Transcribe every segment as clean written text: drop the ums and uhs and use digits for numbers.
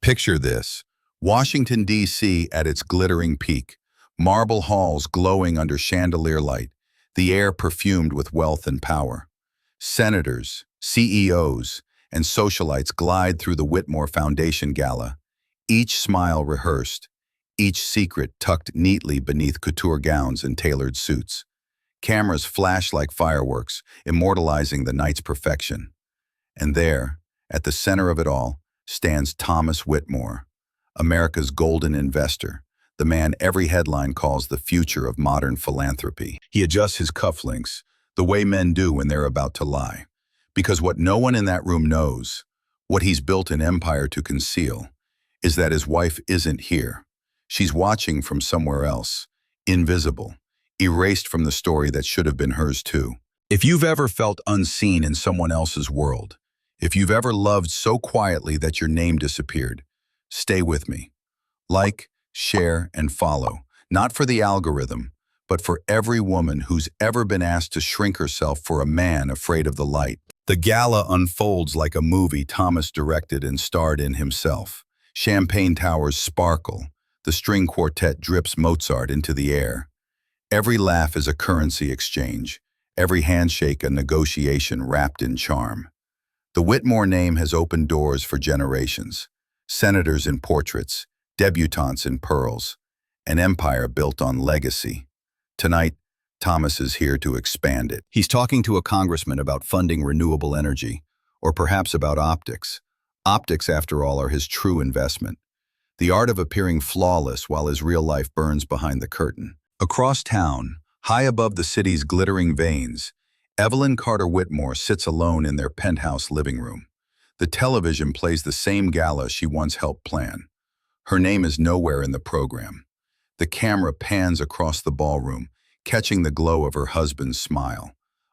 Picture this: Washington, D.C. at its glittering peak, marble halls glowing under chandelier light, the air perfumed with wealth and power. Senators, CEOs, and socialites glide through the Whitmore Foundation Gala, each smile rehearsed, each secret tucked neatly beneath couture gowns and tailored suits. Cameras flash like fireworks, immortalizing the night's perfection. And there, at the center of it all, stands Thomas Whitmore, America's golden investor, the man every headline calls the future of modern philanthropy. He adjusts his cufflinks, the way men do when they're about to lie. Because what no one in that room knows, what he's built an empire to conceal, is that his wife isn't here. She's watching from somewhere else, invisible, erased from the story that should have been hers too. If you've ever felt unseen in someone else's world, if you've ever loved so quietly that your name disappeared, stay with me. Like, share, and follow, not for the algorithm, but for every woman who's ever been asked to shrink herself for a man afraid of the light. The gala unfolds like a movie Thomas directed and starred in himself. Champagne towers sparkle. The string quartet drips Mozart into the air. Every laugh is a currency exchange. Every handshake a negotiation wrapped in charm. The Whitmore name has opened doors for generations. Senators in portraits, debutantes in pearls, an empire built on legacy. Tonight, Thomas is here to expand it. He's talking to a congressman about funding renewable energy, or perhaps about optics. Optics, after all, are his true investment. The art of appearing flawless while his real life burns behind the curtain. Across town, high above the city's glittering veins, Evelyn Carter Whitmore sits alone in their penthouse living room. The television plays the same gala she once helped plan. Her name is nowhere in the program. The camera pans across the ballroom, catching the glow of her husband's smile.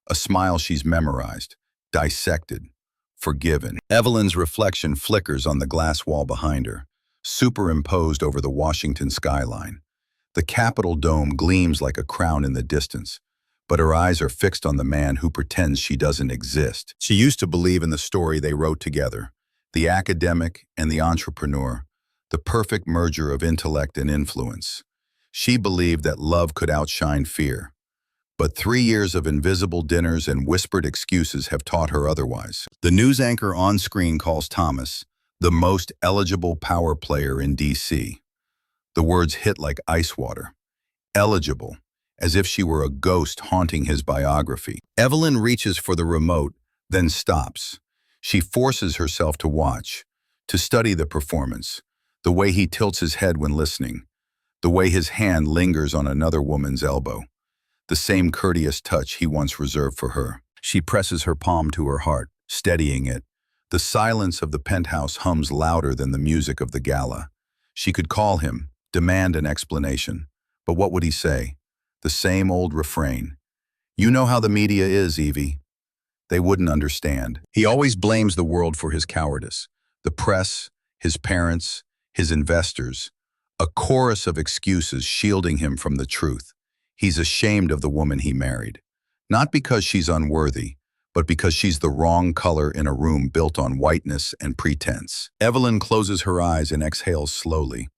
A smile she's memorized, dissected, forgiven. Evelyn's reflection flickers on the glass wall behind her, superimposed over the Washington skyline. The Capitol dome gleams like a crown in the distance, but her eyes are fixed on the man who pretends she doesn't exist. She used to believe in the story they wrote together, the academic and the entrepreneur, the perfect merger of intellect and influence. She believed that love could outshine fear. But 3 years of invisible dinners and whispered excuses have taught her otherwise. The news anchor on screen calls Thomas the most eligible power player in D.C. The words hit like ice water. Eligible, as if she were a ghost haunting his biography. Evelyn reaches for the remote, then stops. She forces herself to watch, to study the performance, the way he tilts his head when listening, the way his hand lingers on another woman's elbow, the same courteous touch he once reserved for her. She presses her palm to her heart, steadying it. The silence of the penthouse hums louder than the music of the gala. She could call him, demand an explanation, but what would he say? The same old refrain. You know how the media is, Evie. They wouldn't understand. He always blames the world for his cowardice. The press, his parents, his investors. A chorus of excuses shielding him from the truth. He's ashamed of the woman he married. Not because she's unworthy, but because she's the wrong color in a room built on whiteness and pretense. Evelyn closes her eyes and exhales slowly.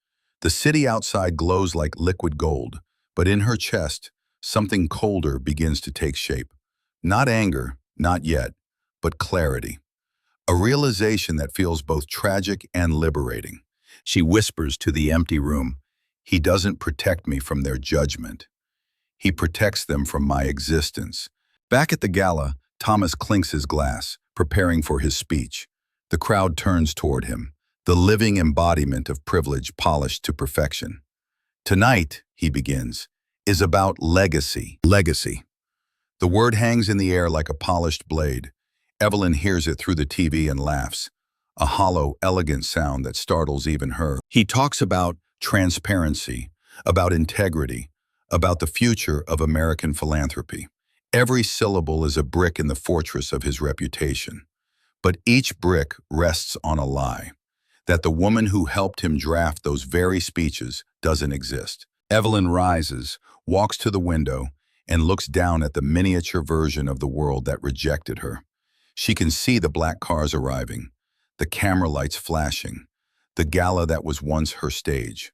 The city outside glows like liquid gold, but in her chest, something colder begins to take shape. Not anger, not yet, but clarity. A realization that feels both tragic and liberating. She whispers to the empty room, "He doesn't protect me from their judgment. He protects them from my existence." Back at the gala, Thomas clinks his glass, preparing for his speech. The crowd turns toward him, the living embodiment of privilege polished to perfection. "Tonight," he begins, "is about legacy." Legacy. The word hangs in the air like a polished blade. Evelyn hears it through the TV and laughs, a hollow, elegant sound that startles even her. He talks about transparency, about integrity, about the future of American philanthropy. Every syllable is a brick in the fortress of his reputation. But each brick rests on a lie, that the woman who helped him draft those very speeches doesn't exist. Evelyn rises, walks to the window, and looks down at the miniature version of the world that rejected her. She can see the black cars arriving, the camera lights flashing, the gala that was once her stage.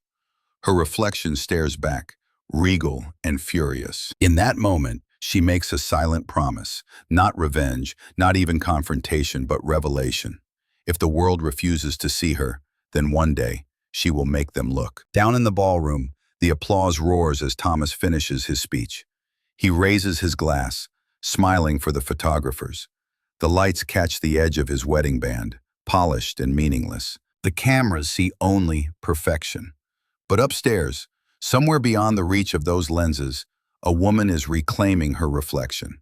Her reflection stares back, regal and furious. In that moment, she makes a silent promise, not revenge, not even confrontation, but revelation. If the world refuses to see her, then one day, she will make them look. Down in the ballroom, the applause roars as Thomas finishes his speech. He raises his glass, smiling for the photographers. The lights catch the edge of his wedding band, polished and meaningless. The cameras see only perfection. But upstairs, somewhere beyond the reach of those lenses, a woman is reclaiming her reflection.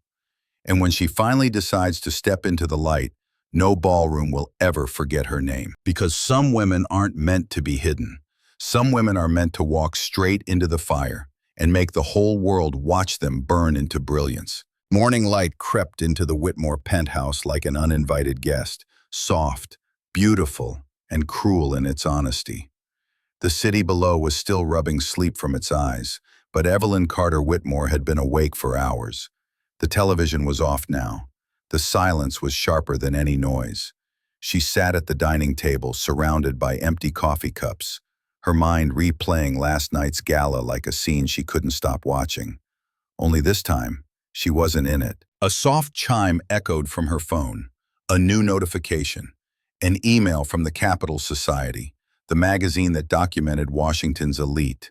And when she finally decides to step into the light, no ballroom will ever forget her name. Because some women aren't meant to be hidden. Some women are meant to walk straight into the fire and make the whole world watch them burn into brilliance. Morning light crept into the Whitmore penthouse like an uninvited guest, soft, beautiful, and cruel in its honesty. The city below was still rubbing sleep from its eyes, but Evelyn Carter Whitmore had been awake for hours. The television was off now. The silence was sharper than any noise. She sat at the dining table, surrounded by empty coffee cups, her mind replaying last night's gala like a scene she couldn't stop watching. Only this time, she wasn't in it. A soft chime echoed from her phone, a new notification, an email from the Capital Society, the magazine that documented Washington's elite.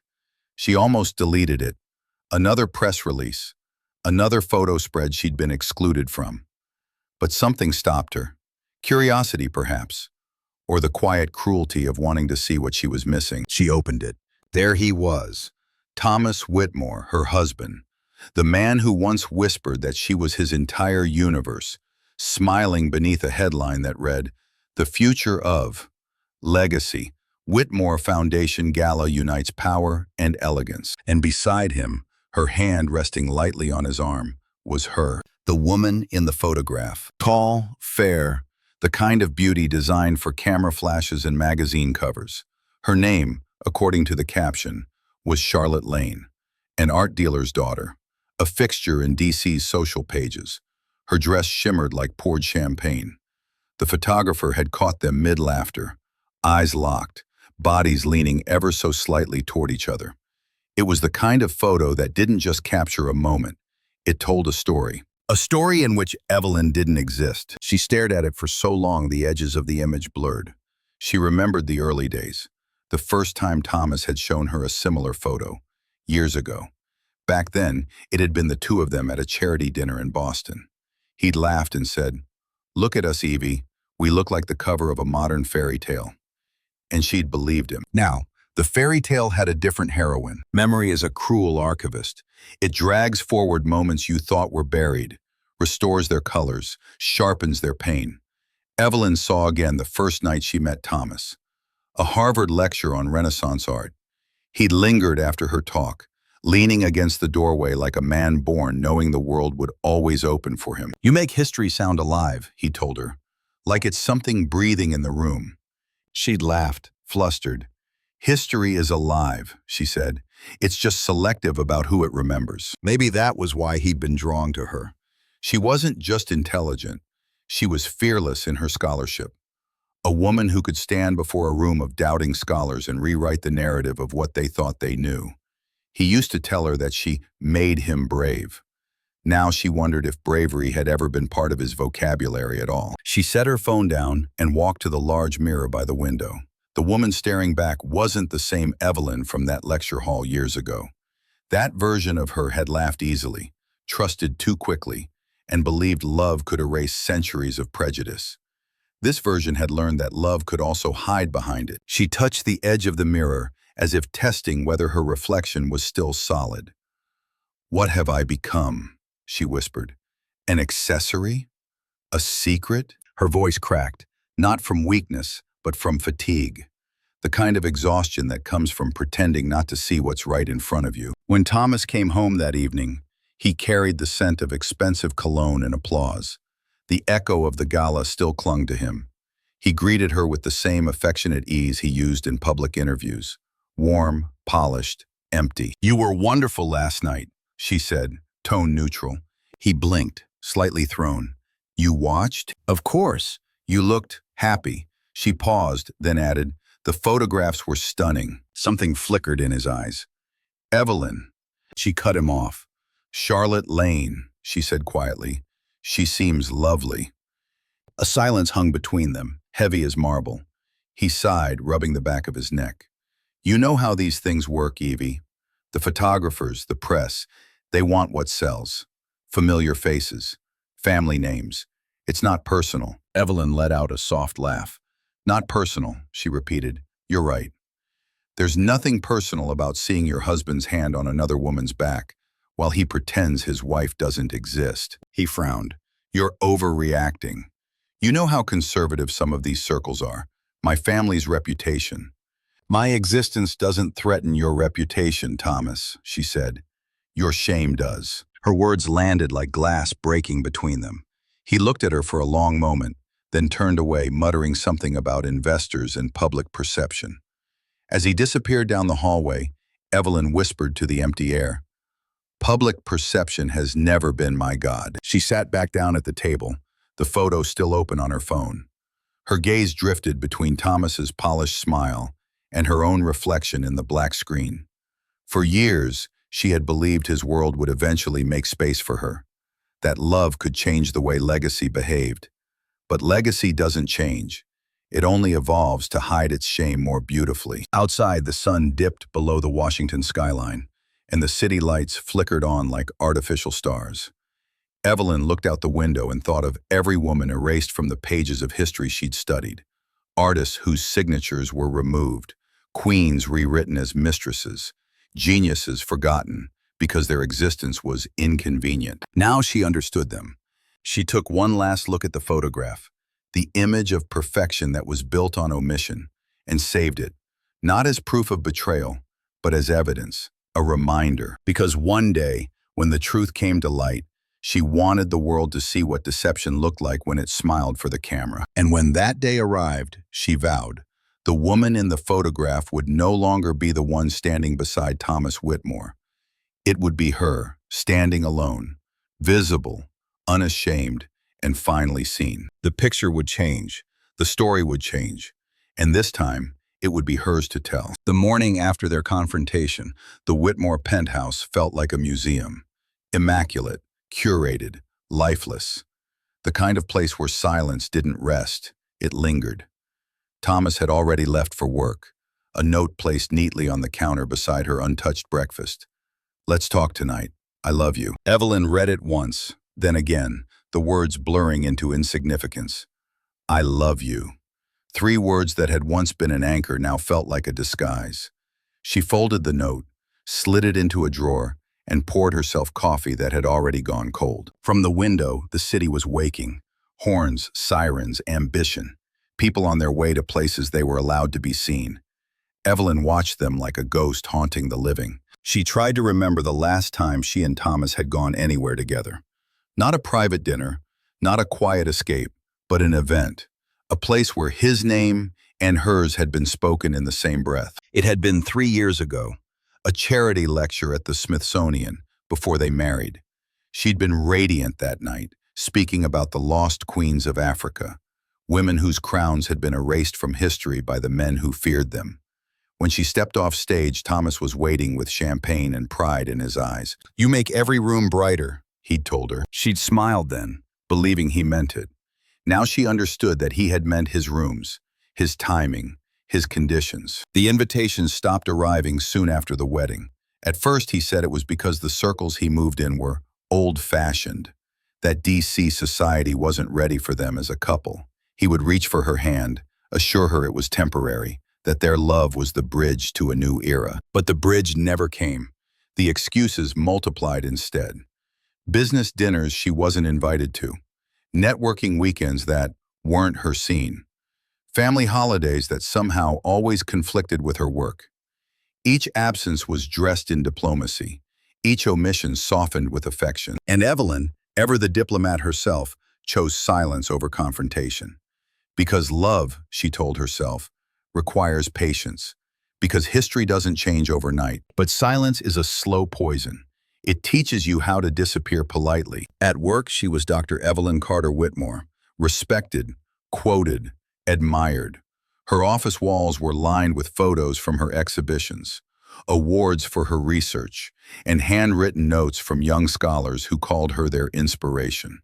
She almost deleted it. Another press release, another photo spread she'd been excluded from. But something stopped her. Curiosity, perhaps, or the quiet cruelty of wanting to see what she was missing. She opened it. There he was, Thomas Whitmore, her husband, the man who once whispered that she was his entire universe, smiling beneath a headline that read, "The future of legacy. Whitmore Foundation Gala unites power and elegance." And beside him, her hand resting lightly on his arm, was her, the woman in the photograph. Tall, fair, the kind of beauty designed for camera flashes and magazine covers. Her name, according to the caption, was Charlotte Lane, an art dealer's daughter, a fixture in DC's social pages. Her dress shimmered like poured champagne. The photographer had caught them mid-laughter, eyes locked, bodies leaning ever so slightly toward each other. It was the kind of photo that didn't just capture a moment, it told a story. A story in which Evelyn didn't exist. She stared at it for so long the edges of the image blurred. She remembered the early days, the first time Thomas had shown her a similar photo, years ago. Back then, it had been the two of them at a charity dinner in Boston. He'd laughed and said, "Look at us, Evie. We look like the cover of a modern fairy tale." And she'd believed him. Now, the fairy tale had a different heroine. Memory is a cruel archivist. It drags forward moments you thought were buried, restores their colors, sharpens their pain. Evelyn saw again the first night she met Thomas. A Harvard lecture on Renaissance art. He'd lingered after her talk, leaning against the doorway like a man born knowing the world would always open for him. "You make history sound alive," he told her, "like it's something breathing in the room." She'd laughed, flustered. "History is alive," she said. "It's just selective about who it remembers." Maybe that was why he'd been drawn to her. She wasn't just intelligent. She was fearless in her scholarship. A woman who could stand before a room of doubting scholars and rewrite the narrative of what they thought they knew. He used to tell her that she made him brave. Now she wondered if bravery had ever been part of his vocabulary at all. She set her phone down and walked to the large mirror by the window. The woman staring back wasn't the same Evelyn from that lecture hall years ago. That version of her had laughed easily, trusted too quickly, and believed love could erase centuries of prejudice. This version had learned that love could also hide behind it. She touched the edge of the mirror as if testing whether her reflection was still solid. "What have I become?" she whispered. "An accessory? A secret?" Her voice cracked, not from weakness, but from fatigue. The kind of exhaustion that comes from pretending not to see what's right in front of you. When Thomas came home that evening, he carried the scent of expensive cologne and applause. The echo of the gala still clung to him. He greeted her with the same affectionate ease he used in public interviews. Warm, polished, empty. "You were wonderful last night," she said, tone neutral. He blinked, slightly thrown. "You watched?" "Of course. You looked happy." She paused, then added, The photographs were stunning. Something flickered in his eyes. Evelyn. She cut him off. Charlotte Lane, she said quietly. She seems lovely. A silence hung between them, heavy as marble. He sighed, rubbing the back of his neck. You know how these things work, Evie. The photographers, the press, they want what sells. Familiar faces, family names. It's not personal. Evelyn let out a soft laugh. Not personal, she repeated. You're right. There's nothing personal about seeing your husband's hand on another woman's back while he pretends his wife doesn't exist. He frowned. You're overreacting. You know how conservative some of these circles are. My family's reputation. My existence doesn't threaten your reputation, Thomas, she said. Your shame does. Her words landed like glass breaking between them. He looked at her for a long moment, then turned away, muttering something about investors and public perception. As he disappeared down the hallway, Evelyn whispered to the empty air, Public perception has never been my god. She sat back down at the table, the photo still open on her phone. Her gaze drifted between Thomas's polished smile and her own reflection in the black screen. For years, she had believed his world would eventually make space for her, that love could change the way legacy behaved. But legacy doesn't change. It only evolves to hide its shame more beautifully. Outside, the sun dipped below the Washington skyline, and the city lights flickered on like artificial stars. Evelyn looked out the window and thought of every woman erased from the pages of history she'd studied, artists whose signatures were removed, queens rewritten as mistresses, geniuses forgotten because their existence was inconvenient. Now she understood them. She took one last look at the photograph, the image of perfection that was built on omission, and saved it, not as proof of betrayal, but as evidence, a reminder. Because one day, when the truth came to light, she wanted the world to see what deception looked like when it smiled for the camera. And when that day arrived, she vowed, the woman in the photograph would no longer be the one standing beside Thomas Whitmore. It would be her, standing alone, visible, unashamed, and finally seen. The picture would change, the story would change, and this time, it would be hers to tell. The morning after their confrontation, the Whitmore penthouse felt like a museum. Immaculate, curated, lifeless. The kind of place where silence didn't rest, it lingered. Thomas had already left for work, a note placed neatly on the counter beside her untouched breakfast. Let's talk tonight. I love you. Evelyn read it once, then again, the words blurring into insignificance. I love you. 3 words that had once been an anchor now felt like a disguise. She folded the note, slid it into a drawer, and poured herself coffee that had already gone cold. From the window, the city was waking. Horns, sirens, ambition. People on their way to places they were allowed to be seen. Evelyn watched them like a ghost haunting the living. She tried to remember the last time she and Thomas had gone anywhere together. Not a private dinner, not a quiet escape, but an event. A place where his name and hers had been spoken in the same breath. It had been 3 years ago, a charity lecture at the Smithsonian before they married. She'd been radiant that night, speaking about the lost queens of Africa, women whose crowns had been erased from history by the men who feared them. When she stepped off stage, Thomas was waiting with champagne and pride in his eyes. You make every room brighter, he'd told her. She'd smiled then, believing he meant it. Now she understood that he had meant his rooms, his timing, his conditions. The invitations stopped arriving soon after the wedding. At first, he said it was because the circles he moved in were old-fashioned, that DC society wasn't ready for them as a couple. He would reach for her hand, assure her it was temporary, that their love was the bridge to a new era. But the bridge never came. The excuses multiplied instead. Business dinners she wasn't invited to. Networking weekends that weren't her scene. Family holidays that somehow always conflicted with her work. Each absence was dressed in diplomacy. Each omission softened with affection. And Evelyn, ever the diplomat herself, chose silence over confrontation. Because love, she told herself, requires patience. Because history doesn't change overnight. But silence is a slow poison. It teaches you how to disappear politely. At work, she was Dr. Evelyn Carter Whitmore, respected, quoted, admired. Her office walls were lined with photos from her exhibitions, awards for her research, and handwritten notes from young scholars who called her their inspiration.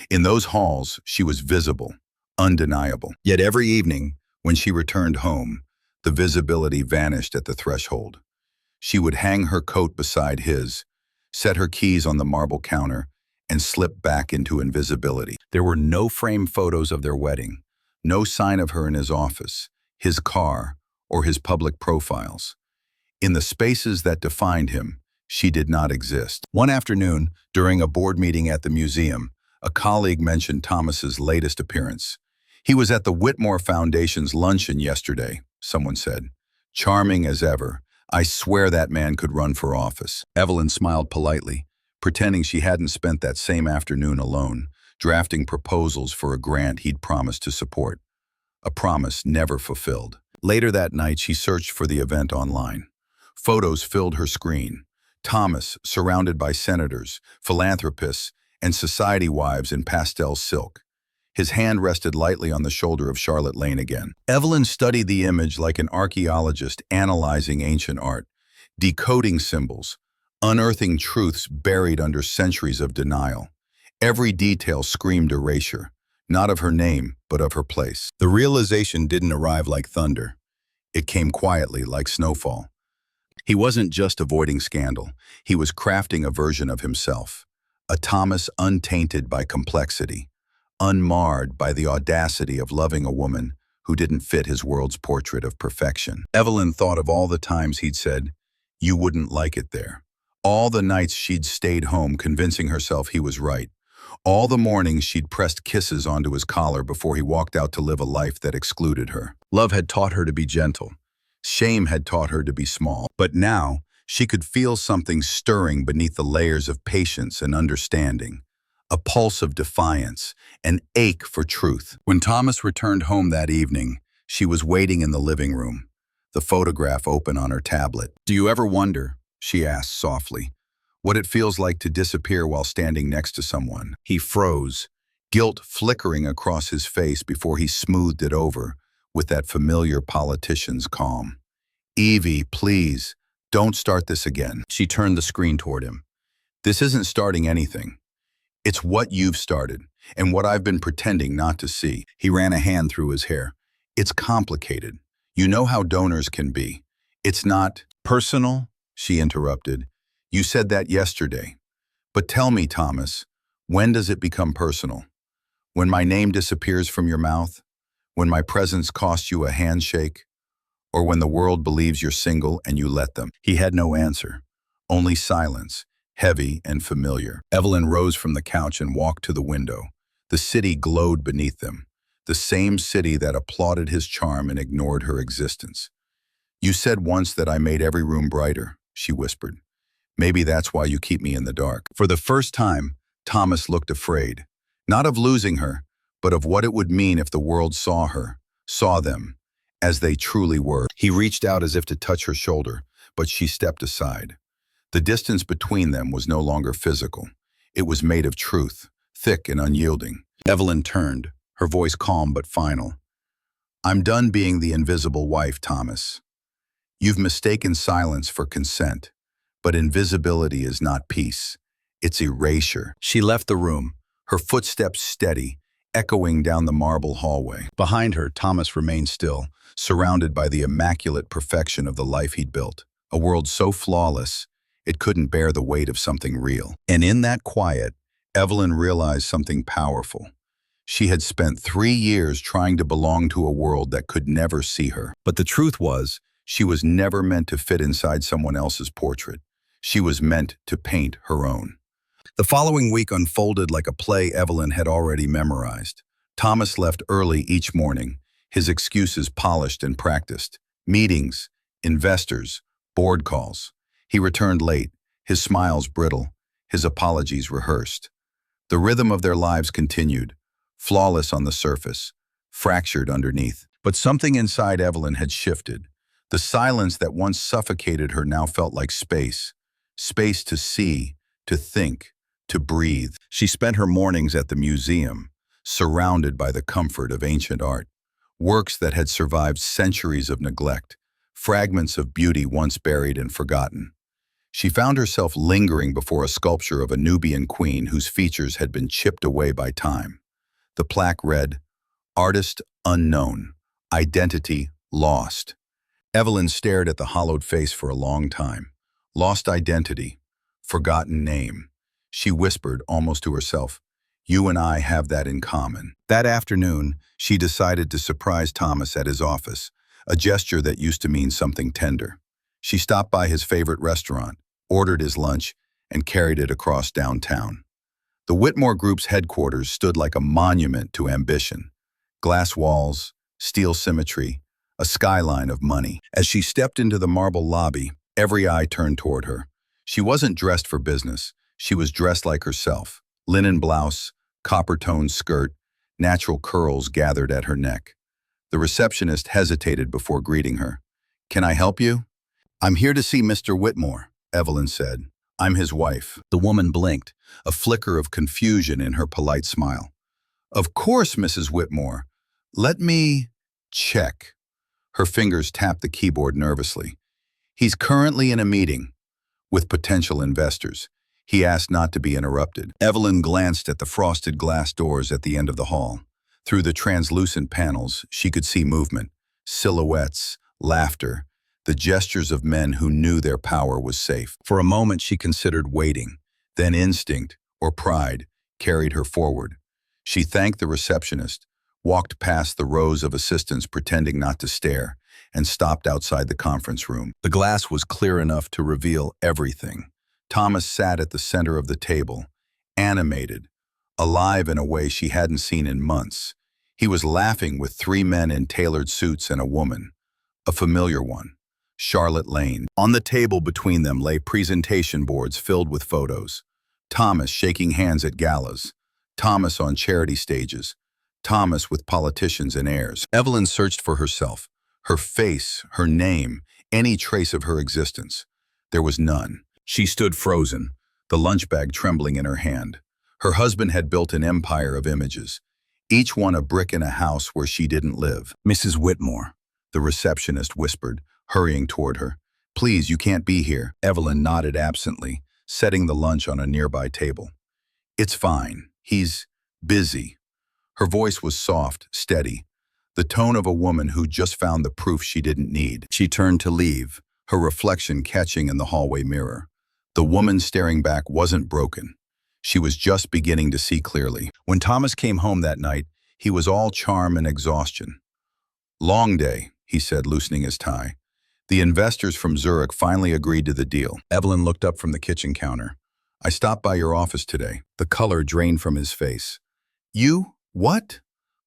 In those halls, she was visible, undeniable. Yet every evening, when she returned home, the visibility vanished at the threshold. She would hang her coat beside his, set her keys on the marble counter, and slip back into invisibility. There were no framed photos of their wedding, no sign of her in his office, his car, or his public profiles. In the spaces that defined him, she did not exist. One afternoon, during a board meeting at the museum, a colleague mentioned Thomas's latest appearance. "He was at the Whitmore Foundation's luncheon yesterday," someone said. "Charming as ever. I swear that man could run for office." Evelyn smiled politely, pretending she hadn't spent that same afternoon alone, drafting proposals for a grant he'd promised to support. A promise never fulfilled. Later that night, she searched for the event online. Photos filled her screen. Thomas, surrounded by senators, philanthropists, and society wives in pastel silk. His hand rested lightly on the shoulder of Charlotte Lane again. Evelyn studied the image like an archaeologist analyzing ancient art, decoding symbols, unearthing truths buried under centuries of denial. Every detail screamed erasure, not of her name, but of her place. The realization didn't arrive like thunder. It came quietly, like snowfall. He wasn't just avoiding scandal. He was crafting a version of himself. A Thomas untainted by complexity, unmarred by the audacity of loving a woman who didn't fit his world's portrait of perfection. Evelyn thought of all the times he'd said, "You wouldn't like it there." All the nights she'd stayed home convincing herself he was right. All the mornings she'd pressed kisses onto his collar before he walked out to live a life that excluded her. Love had taught her to be gentle. Shame had taught her to be small. But now, she could feel something stirring beneath the layers of patience and understanding. A pulse of defiance, an ache for truth. When Thomas returned home that evening, she was waiting in the living room, the photograph open on her tablet. "Do you ever wonder," she asked softly, "what it feels like to disappear while standing next to someone?" He froze, guilt flickering across his face before he smoothed it over with that familiar politician's calm. "Evie, please, don't start this again." She turned the screen toward him. "This isn't starting anything. It's what you've started, and what I've been pretending not to see." He ran a hand through his hair. "It's complicated. You know how donors can be. It's not personal," she interrupted. "You said that yesterday. But tell me, Thomas, when does it become personal? When my name disappears from your mouth? When my presence costs you a handshake? Or when the world believes you're single and you let them?" He had no answer, only silence, heavy and familiar. Evelyn rose from the couch and walked to the window. The city glowed beneath them, the same city that applauded his charm and ignored her existence. "You said once that I made every room brighter," she whispered. "Maybe that's why you keep me in the dark." For the first time, Thomas looked afraid, not of losing her, but of what it would mean if the world saw her, saw them, as they truly were. He reached out as if to touch her shoulder, but she stepped aside. The distance between them was no longer physical. It was made of truth, thick and unyielding. Evelyn turned, her voice calm but final. "I'm done being the invisible wife, Thomas. You've mistaken silence for consent, but invisibility is not peace. It's erasure." She left the room, her footsteps steady, echoing down the marble hallway. Behind her, Thomas remained still, surrounded by the immaculate perfection of the life he'd built. A world so flawless, it couldn't bear the weight of something real. And in that quiet, Evelyn realized something powerful. She had spent 3 years trying to belong to a world that could never see her. But the truth was, she was never meant to fit inside someone else's portrait. She was meant to paint her own. The following week unfolded like a play Evelyn had already memorized. Thomas left early each morning, his excuses polished and practiced. Meetings, investors, board calls. He returned late, his smiles brittle, his apologies rehearsed. The rhythm of their lives continued, flawless on the surface, fractured underneath. But something inside Evelyn had shifted. The silence that once suffocated her now felt like space. Space to see, to think, to breathe. She spent her mornings at the museum, surrounded by the comfort of ancient art, works that had survived centuries of neglect, fragments of beauty once buried and forgotten. She found herself lingering before a sculpture of a Nubian queen whose features had been chipped away by time. The plaque read, "Artist unknown, identity lost." Evelyn stared at the hollowed face for a long time. Lost identity, forgotten name. She whispered, almost to herself, "You and I have that in common." That afternoon, she decided to surprise Thomas at his office, a gesture that used to mean something tender. She stopped by his favorite restaurant, ordered his lunch, and carried it across downtown. The Whitmore Group's headquarters stood like a monument to ambition. Glass walls, steel symmetry, a skyline of money. As she stepped into the marble lobby, every eye turned toward her. She wasn't dressed for business. She was dressed like herself. Linen blouse, copper-toned skirt, natural curls gathered at her neck. The receptionist hesitated before greeting her. "Can I help you?" "I'm here to see Mr. Whitmore," Evelyn said. "I'm his wife." The woman blinked, a flicker of confusion in her polite smile. "Of course, Mrs. Whitmore. Let me check." Her fingers tapped the keyboard nervously. "He's currently in a meeting with potential investors." He asked not to be interrupted. Evelyn glanced at the frosted glass doors at the end of the hall. Through the translucent panels, she could see movement, silhouettes, laughter, the gestures of men who knew their power was safe. For a moment she considered waiting, then instinct, or pride, carried her forward. She thanked the receptionist, walked past the rows of assistants pretending not to stare, and stopped outside the conference room. The glass was clear enough to reveal everything. Thomas sat at the center of the table, animated, alive in a way she hadn't seen in months. He was laughing with three men in tailored suits and a woman, a familiar one, Charlotte Lane. On the table between them lay presentation boards filled with photos. Thomas shaking hands at galas, Thomas on charity stages, Thomas with politicians and heirs. Evelyn searched for herself, her face, her name, any trace of her existence. There was none. She stood frozen, the lunch bag trembling in her hand. Her husband had built an empire of images, each one a brick in a house where she didn't live. "Mrs. Whitmore," the receptionist whispered, hurrying toward her. "Please, you can't be here." Evelyn nodded absently, setting the lunch on a nearby table. "It's fine. He's busy." Her voice was soft, steady, the tone of a woman who just found the proof she didn't need. She turned to leave, her reflection catching in the hallway mirror. The woman staring back wasn't broken. She was just beginning to see clearly. When Thomas came home that night, he was all charm and exhaustion. "Long day," he said, loosening his tie. "The investors from Zurich finally agreed to the deal." Evelyn looked up from the kitchen counter. "I stopped by your office today." The color drained from his face. "You? What?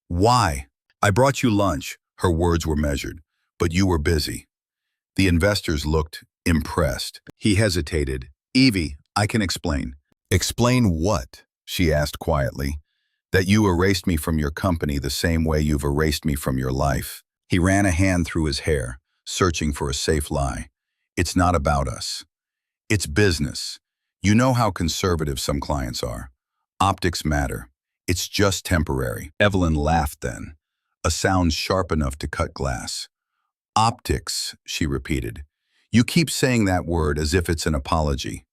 Why?" "I brought you lunch." Her words were measured. "But you were busy." The investors looked impressed. He hesitated. "Evie, I can explain." "Explain what?" she asked quietly. "That you erased me from your company the same way you've erased me from your life." He ran a hand through his hair, searching for a safe lie. "It's not about us. It's business. You know how conservative some clients are. Optics matter. It's just temporary." Evelyn laughed then, a sound sharp enough to cut glass. "Optics," she repeated. "You keep saying that word as if it's an apology.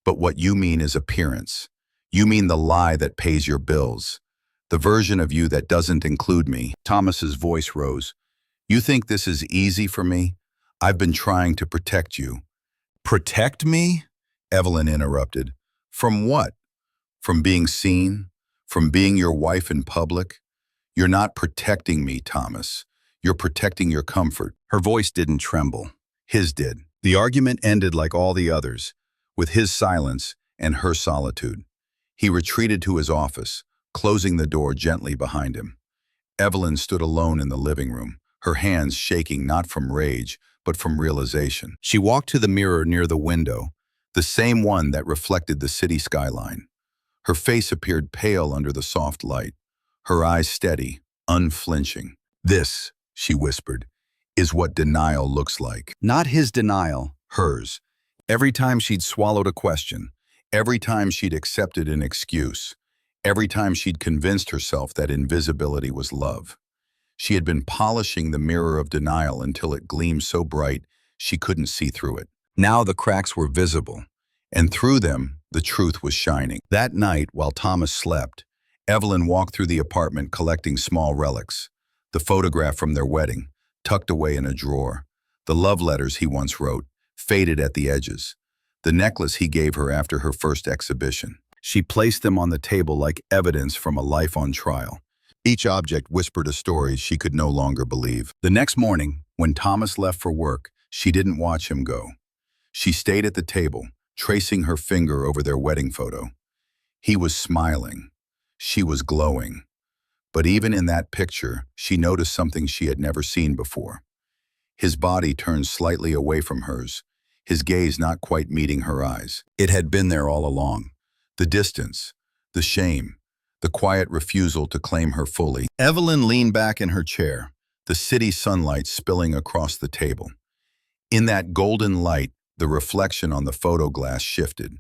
But what you mean is appearance. You mean the lie that pays your bills. The version of you that doesn't include me." Thomas's voice rose. "You think this is easy for me? I've been trying to protect you." "Protect me?" Evelyn interrupted. "From what? From being seen? From being your wife in public? You're not protecting me, Thomas. You're protecting your comfort." Her voice didn't tremble. His did. The argument ended like all the others, with his silence and her solitude. He retreated to his office, closing the door gently behind him. Evelyn stood alone in the living room, her hands shaking not from rage, but from realization. She walked to the mirror near the window, the same one that reflected the city skyline. Her face appeared pale under the soft light, her eyes steady, unflinching. "This," she whispered, "is what denial looks like." Not his denial, hers. Every time she'd swallowed a question, every time she'd accepted an excuse, every time she'd convinced herself that invisibility was love. She had been polishing the mirror of denial until it gleamed so bright she couldn't see through it. Now the cracks were visible, and through them, the truth was shining. That night, while Thomas slept, Evelyn walked through the apartment collecting small relics. The photograph from their wedding, tucked away in a drawer. The love letters he once wrote, faded at the edges. The necklace he gave her after her first exhibition. She placed them on the table like evidence from a life on trial. Each object whispered a story she could no longer believe. The next morning, when Thomas left for work, she didn't watch him go. She stayed at the table, tracing her finger over their wedding photo. He was smiling. She was glowing. But even in that picture, she noticed something she had never seen before. His body turned slightly away from hers, his gaze not quite meeting her eyes. It had been there all along. The distance, the shame, the quiet refusal to claim her fully. Evelyn leaned back in her chair, the city sunlight spilling across the table. In that golden light, the reflection on the photo glass shifted,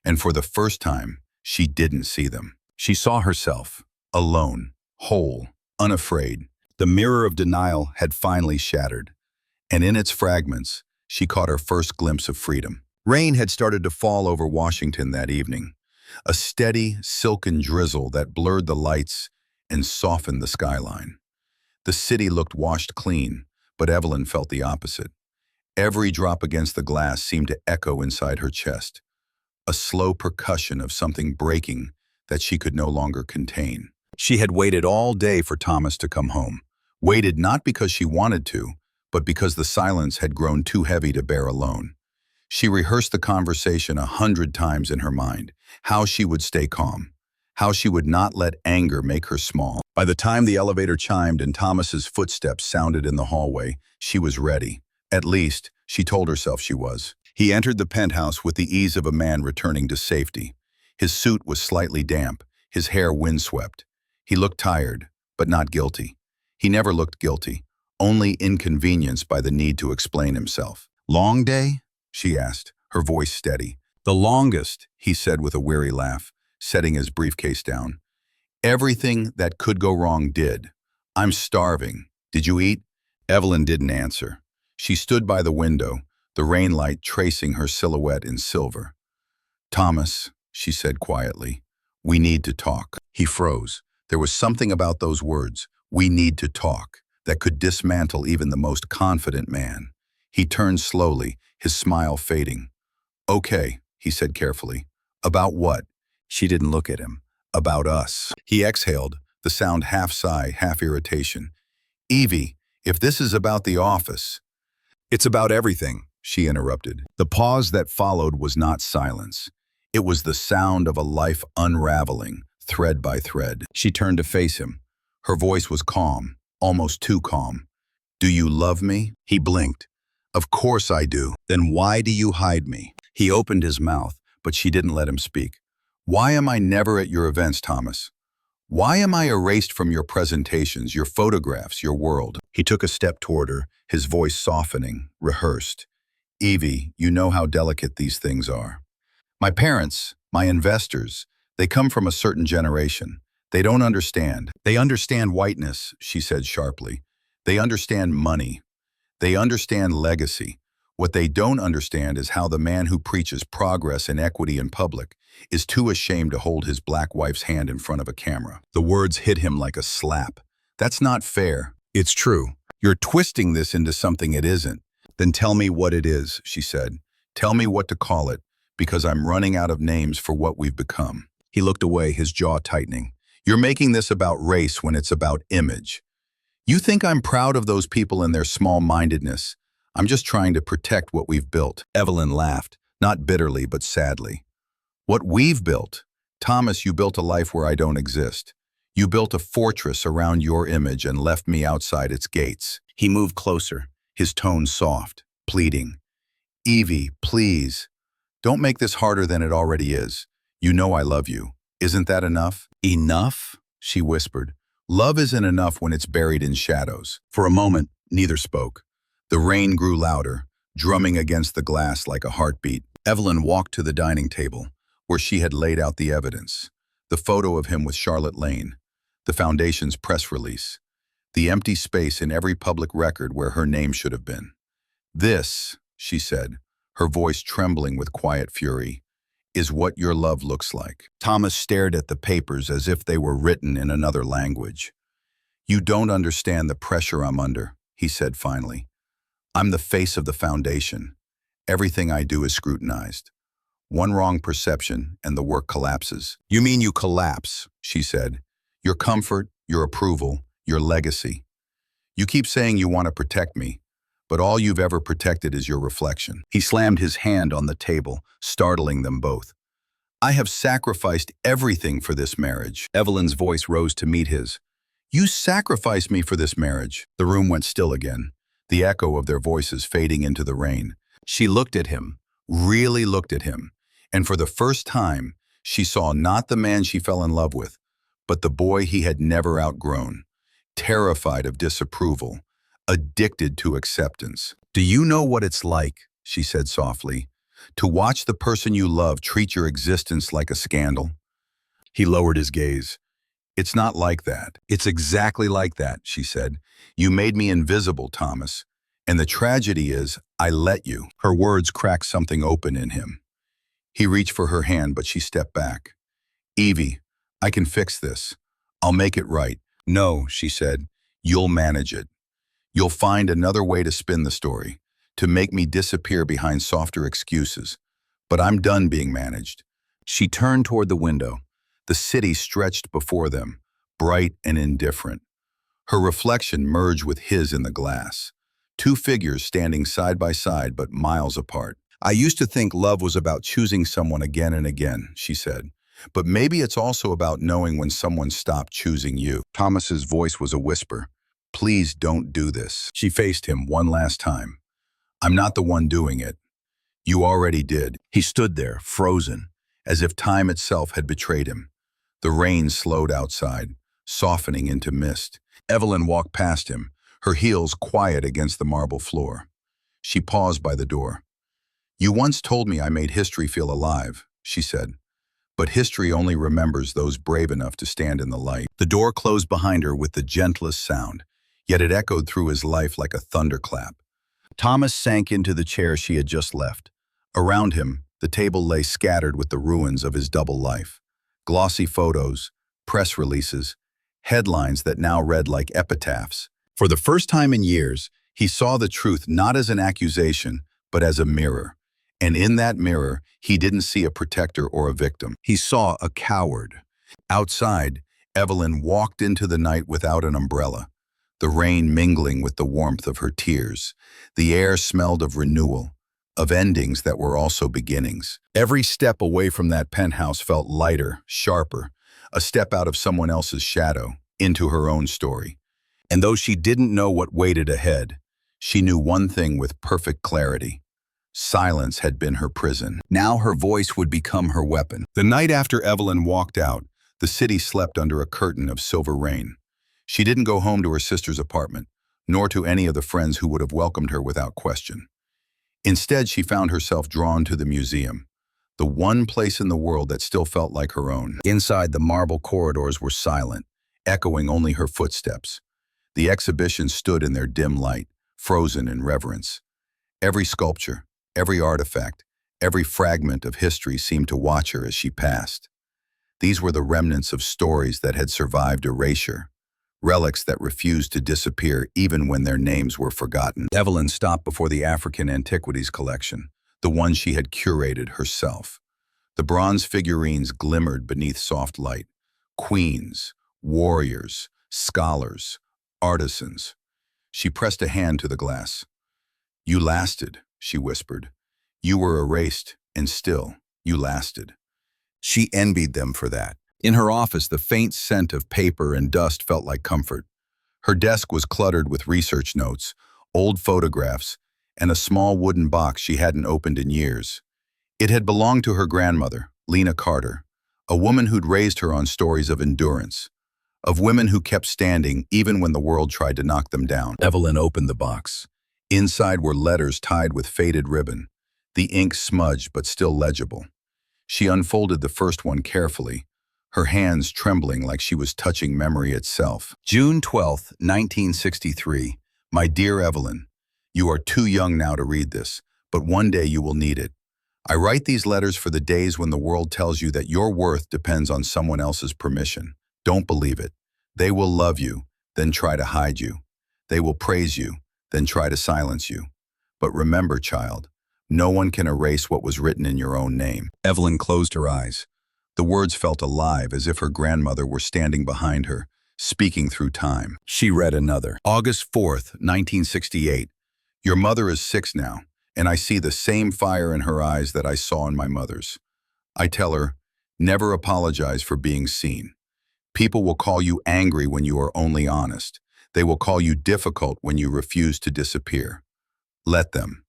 and for the first time, she didn't see them. She saw herself, alone, whole, unafraid. The mirror of denial had finally shattered, and in its fragments, she caught her first glimpse of freedom. Rain had started to fall over Washington that evening, a steady, silken drizzle that blurred the lights and softened the skyline. The city looked washed clean, but Evelyn felt the opposite. Every drop against the glass seemed to echo inside her chest, a slow percussion of something breaking that she could no longer contain. She had waited all day for Thomas to come home, waited not because she wanted to, but because the silence had grown too heavy to bear alone. She rehearsed the conversation 100 times in her mind, how she would stay calm, how she would not let anger make her small. By the time the elevator chimed and Thomas's footsteps sounded in the hallway, she was ready. At least, she told herself she was. He entered the penthouse with the ease of a man returning to safety. His suit was slightly damp, his hair windswept. He looked tired, but not guilty. He never looked guilty, only inconvenienced by the need to explain himself. "Long day?" she asked, her voice steady. "The longest," he said with a weary laugh, setting his briefcase down. "Everything that could go wrong did. I'm starving. Did you eat?" Evelyn didn't answer. She stood by the window, the rain light tracing her silhouette in silver. "Thomas," she said quietly, "we need to talk." He froze. There was something about those words, "we need to talk," that could dismantle even the most confident man. He turned slowly, his smile fading. "Okay," he said carefully. "About what?" She didn't look at him. "About us." He exhaled, the sound half sigh, half irritation. "Evie, if this is about the office—" "It's about everything," she interrupted. The pause that followed was not silence. It was the sound of a life unraveling, thread by thread. She turned to face him. Her voice was calm, almost too calm. "Do you love me?" He blinked. "Of course I do." "Then why do you hide me?" He opened his mouth, but she didn't let him speak. "Why am I never at your events, Thomas? Why am I erased from your presentations, your photographs, your world?" He took a step toward her, his voice softening, rehearsed. "Evie, you know how delicate these things are. My parents, my investors, they come from a certain generation. They don't understand. They understand whiteness," she said sharply. "They understand money. They understand legacy. What they don't understand is how the man who preaches progress and equity in public is too ashamed to hold his black wife's hand in front of a camera." The words hit him like a slap. "That's not fair." "It's true. You're twisting this into something it isn't." "Then tell me what it is," she said. "Tell me what to call it, because I'm running out of names for what we've become." He looked away, his jaw tightening. "You're making this about race when it's about image. You think I'm proud of those people and their small-mindedness. I'm just trying to protect what we've built." Evelyn laughed, not bitterly but sadly. "What we've built? Thomas, you built a life where I don't exist. You built a fortress around your image and left me outside its gates." He moved closer, his tone soft, pleading. "Evie, please, don't make this harder than it already is. You know I love you. Isn't that enough?" "Enough?" she whispered. "Love isn't enough when it's buried in shadows." For a moment, neither spoke. The rain grew louder, drumming against the glass like a heartbeat. Evelyn walked to the dining table, where she had laid out the evidence. The photo of him with Charlotte Lane, the foundation's press release, the empty space in every public record where her name should have been. "This," she said, her voice trembling with quiet fury, "is what your love looks like." Thomas stared at the papers as if they were written in another language. "You don't understand the pressure I'm under," he said finally. "I'm the face of the foundation. Everything I do is scrutinized. One wrong perception and the work collapses." "You mean you collapse," she said. "Your comfort, your approval, your legacy. You keep saying you want to protect me, but all you've ever protected is your reflection." He slammed his hand on the table, startling them both. "I have sacrificed everything for this marriage." Evelyn's voice rose to meet his. "You sacrificed me for this marriage." The room went still again, the echo of their voices fading into the rain. She looked at him, really looked at him, and for the first time, she saw not the man she fell in love with, but the boy he had never outgrown, terrified of disapproval, addicted to acceptance. "Do you know what it's like," she said softly, "to watch the person you love treat your existence like a scandal?" He lowered his gaze. "It's not like that. It's exactly like that," she said. "You made me invisible, Thomas. And the tragedy is, I let you." Her words cracked something open in him. He reached for her hand, but she stepped back. "Evie, I can fix this. I'll make it right." "No," she said. "You'll manage it. You'll find another way to spin the story, to make me disappear behind softer excuses. But I'm done being managed." She turned toward the window. The city stretched before them, bright and indifferent. Her reflection merged with his in the glass. Two figures standing side by side but miles apart. "I used to think love was about choosing someone again and again," she said. "But maybe it's also about knowing when someone stopped choosing you." Thomas's voice was a whisper. "Please don't do this." She faced him one last time. "I'm not the one doing it. You already did." He stood there, frozen, as if time itself had betrayed him. The rain slowed outside, softening into mist. Evelyn walked past him, her heels quiet against the marble floor. She paused by the door. "You once told me I made history feel alive," she said. "But history only remembers those brave enough to stand in the light." The door closed behind her with the gentlest sound, yet it echoed through his life like a thunderclap. Thomas sank into the chair she had just left. Around him, the table lay scattered with the ruins of his double life. Glossy photos, press releases, headlines that now read like epitaphs. For the first time in years, he saw the truth not as an accusation, but as a mirror. And in that mirror, he didn't see a protector or a victim. He saw a coward. Outside, Evelyn walked into the night without an umbrella, the rain mingling with the warmth of her tears. The air smelled of renewal, of endings that were also beginnings. Every step away from that penthouse felt lighter, sharper, a step out of someone else's shadow, into her own story. And though she didn't know what waited ahead, she knew one thing with perfect clarity. Silence had been her prison. Now her voice would become her weapon. The night after Evelyn walked out, the city slept under a curtain of silver rain. She didn't go home to her sister's apartment, nor to any of the friends who would have welcomed her without question. Instead, she found herself drawn to the museum, the one place in the world that still felt like her own. Inside, the marble corridors were silent, echoing only her footsteps. The exhibition stood in their dim light, frozen in reverence. Every sculpture, every artifact, every fragment of history seemed to watch her as she passed. These were the remnants of stories that had survived erasure, relics that refused to disappear even when their names were forgotten. Evelyn stopped before the African Antiquities collection, the one she had curated herself. The bronze figurines glimmered beneath soft light. Queens, warriors, scholars, artisans. She pressed a hand to the glass. "You lasted," she whispered. "You were erased, and still, you lasted." She envied them for that. In her office, the faint scent of paper and dust felt like comfort. Her desk was cluttered with research notes, old photographs, and a small wooden box she hadn't opened in years. It had belonged to her grandmother, Lena Carter, a woman who'd raised her on stories of endurance, of women who kept standing even when the world tried to knock them down. Evelyn opened the box. Inside were letters tied with faded ribbon, the ink smudged but still legible. She unfolded the first one carefully, her hands trembling like she was touching memory itself. June 12, 1963. My dear Evelyn, you are too young now to read this, but one day you will need it. I write these letters for the days when the world tells you that your worth depends on someone else's permission. Don't believe it. They will love you, then try to hide you. They will praise you, then try to silence you. But remember, child, no one can erase what was written in your own name. Evelyn closed her eyes. The words felt alive, as if her grandmother were standing behind her, speaking through time. She read another. August 4th, 1968. Your mother is 6 now, and I see the same fire in her eyes that I saw in my mother's. I tell her, never apologize for being seen. People will call you angry when you are only honest. They will call you difficult when you refuse to disappear. Let them.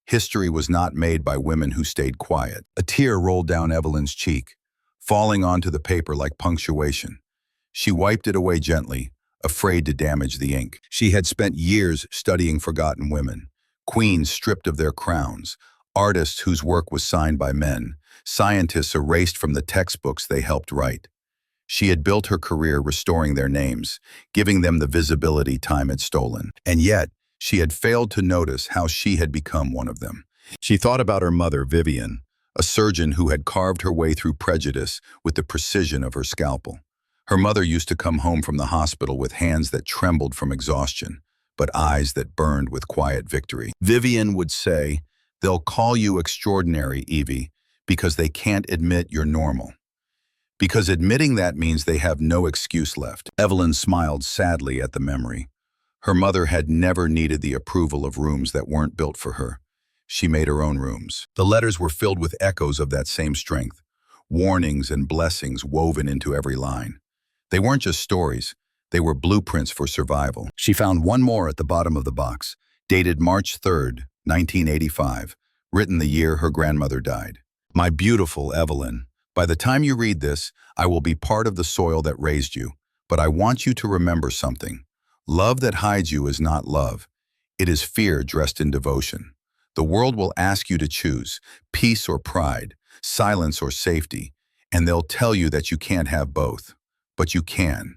History was not made by women who stayed quiet. A tear rolled down Evelyn's cheek, falling onto the paper like punctuation. She wiped it away gently, afraid to damage the ink. She had spent years studying forgotten women, queens stripped of their crowns, artists whose work was signed by men, scientists erased from the textbooks they helped write. She had built her career restoring their names, giving them the visibility time had stolen. And yet, she had failed to notice how she had become one of them. She thought about her mother, Vivian, a surgeon who had carved her way through prejudice with the precision of her scalpel. Her mother used to come home from the hospital with hands that trembled from exhaustion, but eyes that burned with quiet victory. Vivian would say, "They'll call you extraordinary, Evie, because they can't admit you're normal. Because admitting that means they have no excuse left." Evelyn smiled sadly at the memory. Her mother had never needed the approval of rooms that weren't built for her. She made her own rooms. The letters were filled with echoes of that same strength, warnings and blessings woven into every line. They weren't just stories, they were blueprints for survival. She found one more at the bottom of the box, dated March 3rd, 1985, written the year her grandmother died. My beautiful Evelyn, by the time you read this, I will be part of the soil that raised you, but I want you to remember something. Love that hides you is not love. It is fear dressed in devotion. The world will ask you to choose peace or pride, silence or safety, and they'll tell you that you can't have both. But you can.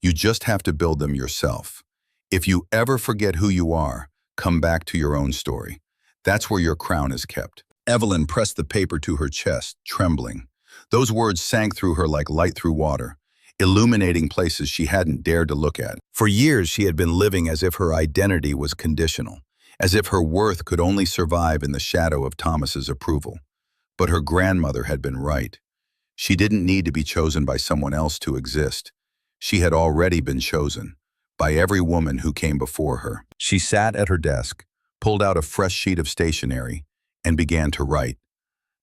You just have to build them yourself. If you ever forget who you are, come back to your own story. That's where your crown is kept. Evelyn pressed the paper to her chest, trembling. Those words sank through her like light through water, illuminating places she hadn't dared to look at. For years, she had been living as if her identity was conditional, as if her worth could only survive in the shadow of Thomas's approval. But her grandmother had been right. She didn't need to be chosen by someone else to exist. She had already been chosen, by every woman who came before her. She sat at her desk, pulled out a fresh sheet of stationery, and began to write.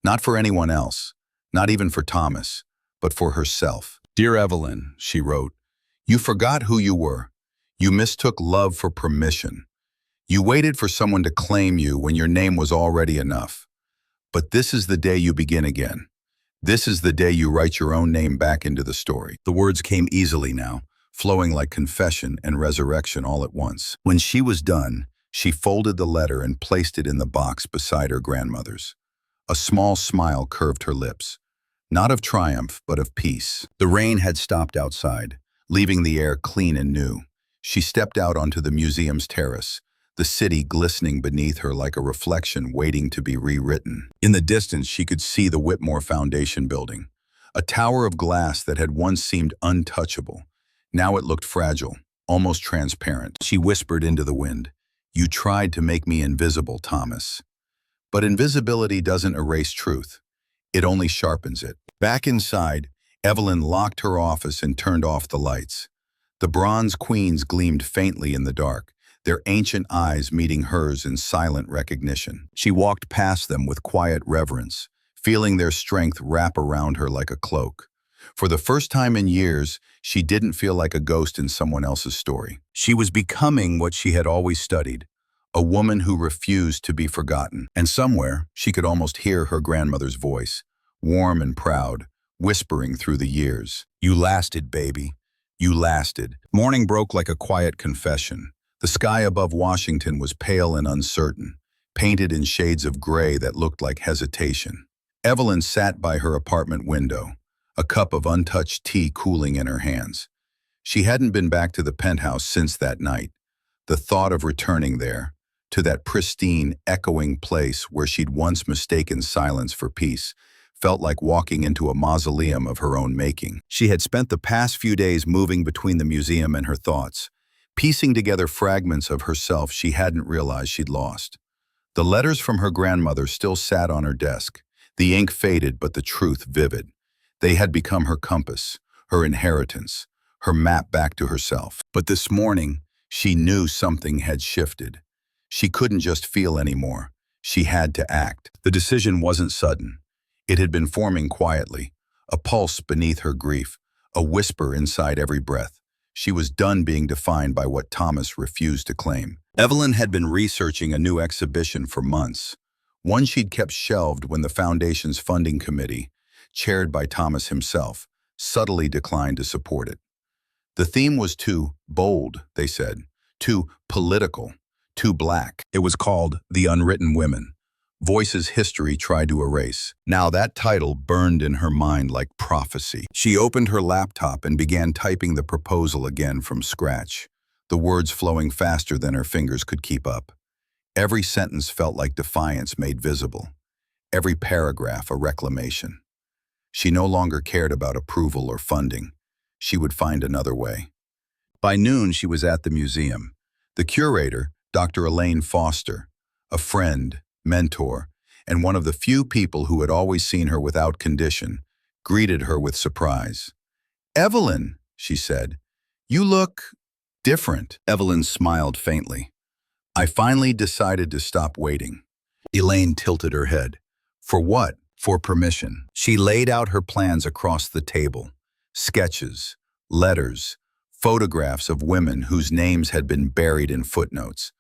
Not for anyone else, not even for Thomas, but for herself. Dear Evelyn, she wrote, you forgot who you were. You mistook love for permission. You waited for someone to claim you when your name was already enough. But this is the day you begin again. This is the day you write your own name back into the story. The words came easily now, flowing like confession and resurrection all at once. When she was done, she folded the letter and placed it in the box beside her grandmother's. A small smile curved her lips, not of triumph, but of peace. The rain had stopped outside, leaving the air clean and new. She stepped out onto the museum's terrace, the city glistening beneath her like a reflection waiting to be rewritten. In the distance, she could see the Whitmore Foundation building, a tower of glass that had once seemed untouchable. Now it looked fragile, almost transparent. She whispered into the wind, "You tried to make me invisible, Thomas." But invisibility doesn't erase truth. It only sharpens it. Back inside, Evelyn locked her office and turned off the lights. The bronze queens gleamed faintly in the dark, their ancient eyes meeting hers in silent recognition. She walked past them with quiet reverence, feeling their strength wrap around her like a cloak. For the first time in years, she didn't feel like a ghost in someone else's story. She was becoming what she had always studied, a woman who refused to be forgotten. And somewhere, she could almost hear her grandmother's voice, warm and proud, whispering through the years. You lasted, baby. You lasted. Morning broke like a quiet confession. The sky above Washington was pale and uncertain, painted in shades of gray that looked like hesitation. Evelyn sat by her apartment window, a cup of untouched tea cooling in her hands. She hadn't been back to the penthouse since that night. The thought of returning there, to that pristine, echoing place where she'd once mistaken silence for peace, felt like walking into a mausoleum of her own making. She had spent the past few days moving between the museum and her thoughts, piecing together fragments of herself she hadn't realized she'd lost. The letters from her grandmother still sat on her desk, the ink faded but the truth vivid. They had become her compass, her inheritance, her map back to herself. But this morning, she knew something had shifted. She couldn't just feel anymore. She had to act. The decision wasn't sudden. It had been forming quietly, a pulse beneath her grief, a whisper inside every breath. She was done being defined by what Thomas refused to claim. Evelyn had been researching a new exhibition for months, one she'd kept shelved when the Foundation's funding committee, chaired by Thomas himself, subtly declined to support it. The theme was too bold, they said, too political, too black. It was called The Unwritten Women, voices history tried to erase. Now that title burned in her mind like prophecy. She opened her laptop and began typing the proposal again from scratch, the words flowing faster than her fingers could keep up. Every sentence felt like defiance made visible, every paragraph a reclamation. She no longer cared about approval or funding. She would find another way. By noon, she was at the museum. The curator, Dr. Elaine Foster, a friend, mentor, and one of the few people who had always seen her without condition, greeted her with surprise. "Evelyn," she said, "you look different." Evelyn smiled faintly. "I finally decided to stop waiting." Elaine tilted her head. "For what?" "For permission." She laid out her plans across the table. Sketches, letters, photographs of women whose names had been buried in footnotes.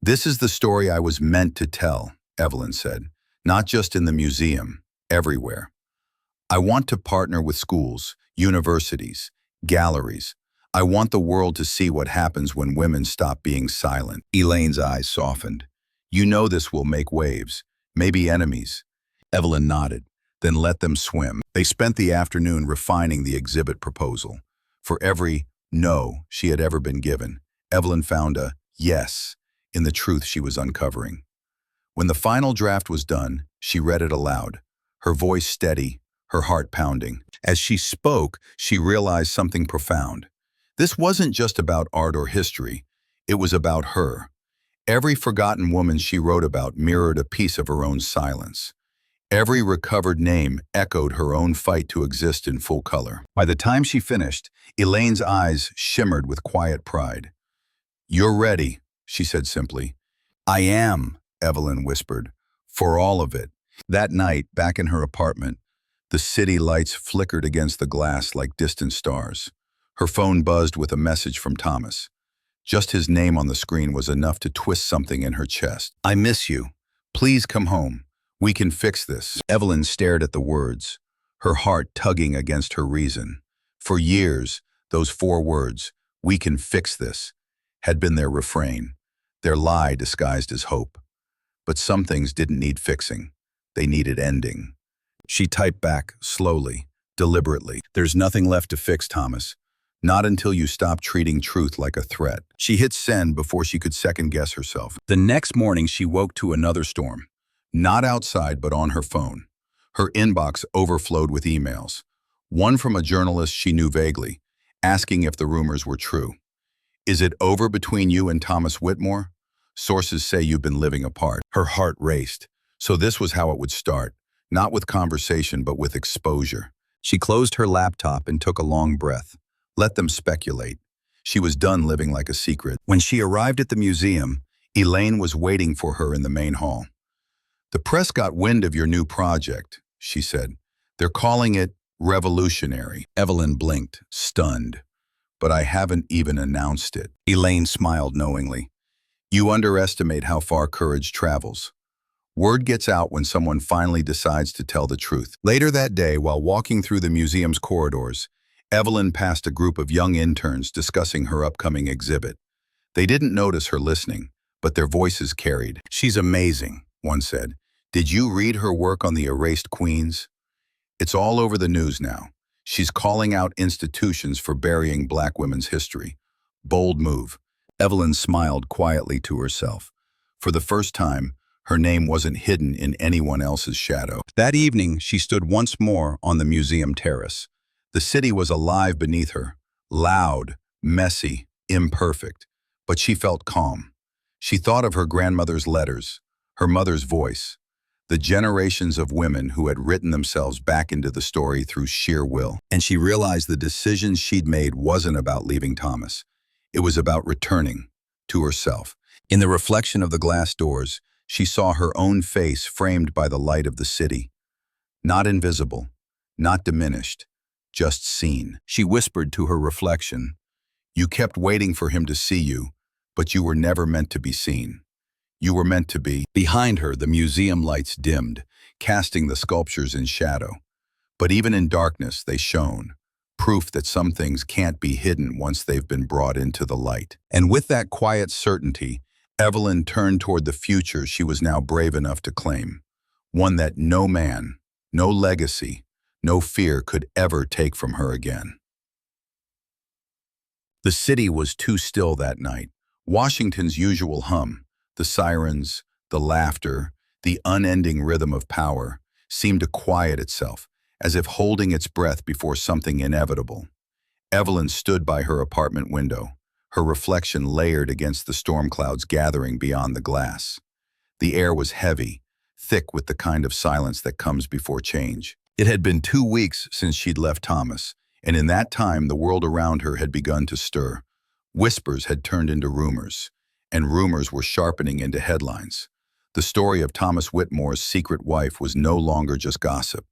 "This is the story I was meant to tell," Evelyn said, "not just in the museum, everywhere. I want to partner with schools, universities, galleries. I want the world to see what happens when women stop being silent." Elaine's eyes softened. "You know this will make waves, maybe enemies." Evelyn nodded, then let them swim. They spent the afternoon refining the exhibit proposal. For every no she had ever been given, Evelyn found a yes in the truth she was uncovering. When the final draft was done, she read it aloud, her voice steady, her heart pounding. As she spoke, she realized something profound. This wasn't just about art or history, it was about her. Every forgotten woman she wrote about mirrored a piece of her own silence. Every recovered name echoed her own fight to exist in full color. By the time she finished, Elaine's eyes shimmered with quiet pride. "You're ready," she said simply. "I am," Evelyn whispered, "for all of it." That night, back in her apartment, the city lights flickered against the glass like distant stars. Her phone buzzed with a message from Thomas. Just his name on the screen was enough to twist something in her chest. "I miss you. Please come home. We can fix this." Evelyn stared at the words, her heart tugging against her reason. For years, those 4 words, "we can fix this," had been their refrain, their lie disguised as hope. But some things didn't need fixing. They needed ending. She typed back, slowly, deliberately. "There's nothing left to fix, Thomas. Not until you stop treating truth like a threat." She hit send before she could second-guess herself. The next morning, she woke to another storm. Not outside, but on her phone. Her inbox overflowed with emails. One from a journalist she knew vaguely, asking if the rumors were true. "Is it over between you and Thomas Whitmore? Sources say you've been living apart." Her heart raced. So this was how it would start, not with conversation, but with exposure. She closed her laptop and took a long breath. Let them speculate. She was done living like a secret. When she arrived at the museum, Elaine was waiting for her in the main hall. "The press got wind of your new project," she said. "They're calling it revolutionary." Evelyn blinked, stunned. "But I haven't even announced it." Elaine smiled knowingly. "You underestimate how far courage travels. Word gets out when someone finally decides to tell the truth." Later that day, while walking through the museum's corridors, Evelyn passed a group of young interns discussing her upcoming exhibit. They didn't notice her listening, but their voices carried. "She's amazing," one said. "Did you read her work on the erased queens? It's all over the news now. She's calling out institutions for burying Black women's history. Bold move. Evelyn smiled quietly to herself. For the first time, her name wasn't hidden in anyone else's shadow. That evening, she stood once more on the museum terrace. The city was alive beneath her, loud, messy, imperfect, but she felt calm. She thought of her grandmother's letters, her mother's voice, the generations of women who had written themselves back into the story through sheer will. And she realized the decision she'd made wasn't about leaving Thomas. It was about returning to herself. In the reflection of the glass doors, she saw her own face framed by the light of the city. Not invisible, not diminished, just seen. She whispered to her reflection, "You kept waiting for him to see you, but you were never meant to be seen. You were meant to be." Behind her, the museum lights dimmed, casting the sculptures in shadow. But even in darkness, they shone, proof that some things can't be hidden once they've been brought into the light. And with that quiet certainty, Evelyn turned toward the future she was now brave enough to claim, one that no man, no legacy, no fear could ever take from her again. The city was too still that night. Washington's usual hum, the sirens, the laughter, the unending rhythm of power, seemed to quiet itself, as if holding its breath before something inevitable. Evelyn stood by her apartment window, her reflection layered against the storm clouds gathering beyond the glass. The air was heavy, thick with the kind of silence that comes before change. It had been 2 weeks since she'd left Thomas, and in that time the world around her had begun to stir. Whispers had turned into rumors, and rumors were sharpening into headlines. The story of Thomas Whitmore's secret wife was no longer just gossip.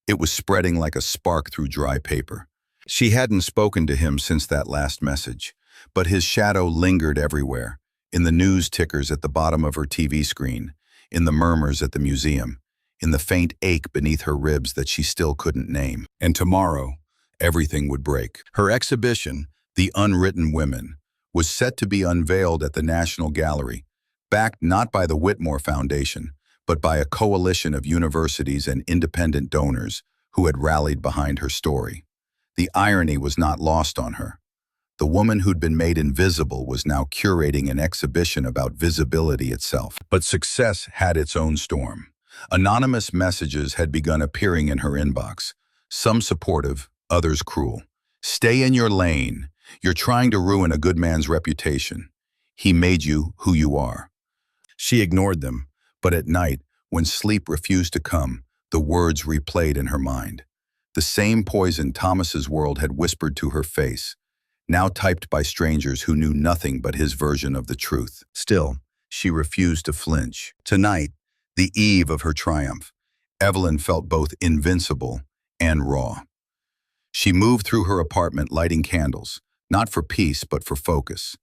It was spreading like a spark through dry paper. She hadn't spoken to him since that last message, but his shadow lingered everywhere, in the news tickers at the bottom of her TV screen, in the murmurs at the museum, in the faint ache beneath her ribs that she still couldn't name. And tomorrow, everything would break. Her exhibition, The Unwritten Women, was set to be unveiled at the National Gallery, backed not by the Whitmore Foundation, but by a coalition of universities and independent donors who had rallied behind her story. The irony was not lost on her. The woman who'd been made invisible was now curating an exhibition about visibility itself. But success had its own storm. Anonymous messages had begun appearing in her inbox, some supportive, others cruel. "Stay in your lane. You're trying to ruin a good man's reputation. He made you who you are." She ignored them, but at night, when sleep refused to come, the words replayed in her mind. The same poison Thomas's world had whispered to her face, now typed by strangers who knew nothing but his version of the truth. Still, she refused to flinch. Tonight, the eve of her triumph, Evelyn felt both invincible and raw. She moved through her apartment lighting candles, not for peace but for focus.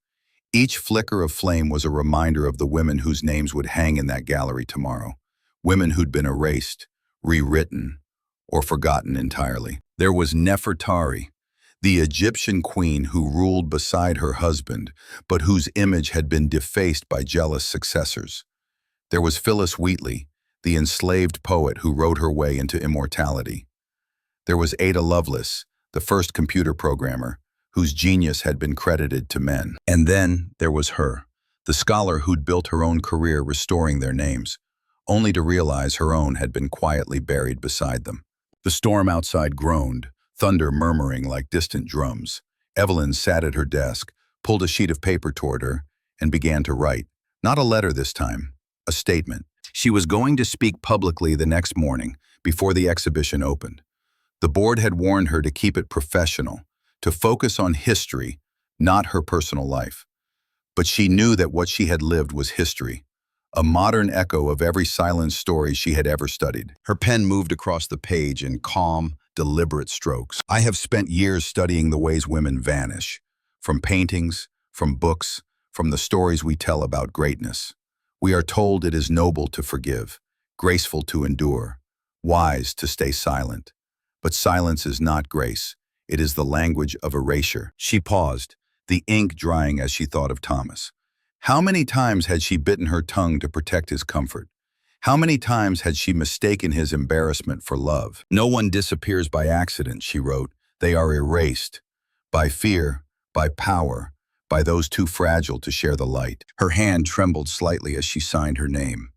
Each flicker of flame was a reminder of the women whose names would hang in that gallery tomorrow, women who'd been erased, rewritten, or forgotten entirely. There was Nefertari, the Egyptian queen who ruled beside her husband, but whose image had been defaced by jealous successors. There was Phyllis Wheatley, the enslaved poet who wrote her way into immortality. There was Ada Lovelace, the first computer programmer, whose genius had been credited to men. And then there was her, the scholar who'd built her own career restoring their names, only to realize her own had been quietly buried beside them. The storm outside groaned, thunder murmuring like distant drums. Evelyn sat at her desk, pulled a sheet of paper toward her, and began to write. Not a letter this time, a statement. She was going to speak publicly the next morning, before the exhibition opened. The board had warned her to keep it professional, to focus on history, not her personal life. But she knew that what she had lived was history, a modern echo of every silent story she had ever studied. Her pen moved across the page in calm, deliberate strokes. "I have spent years studying the ways women vanish, from paintings, from books, from the stories we tell about greatness. We are told it is noble to forgive, graceful to endure, wise to stay silent. But silence is not grace. It is the language of erasure." She paused, the ink drying as she thought of Thomas. How many times had she bitten her tongue to protect his comfort? How many times had she mistaken his embarrassment for love? No one disappears by accident, she wrote. They are erased. By fear, by power, by those too fragile to share the light. Her hand trembled slightly as she signed her name.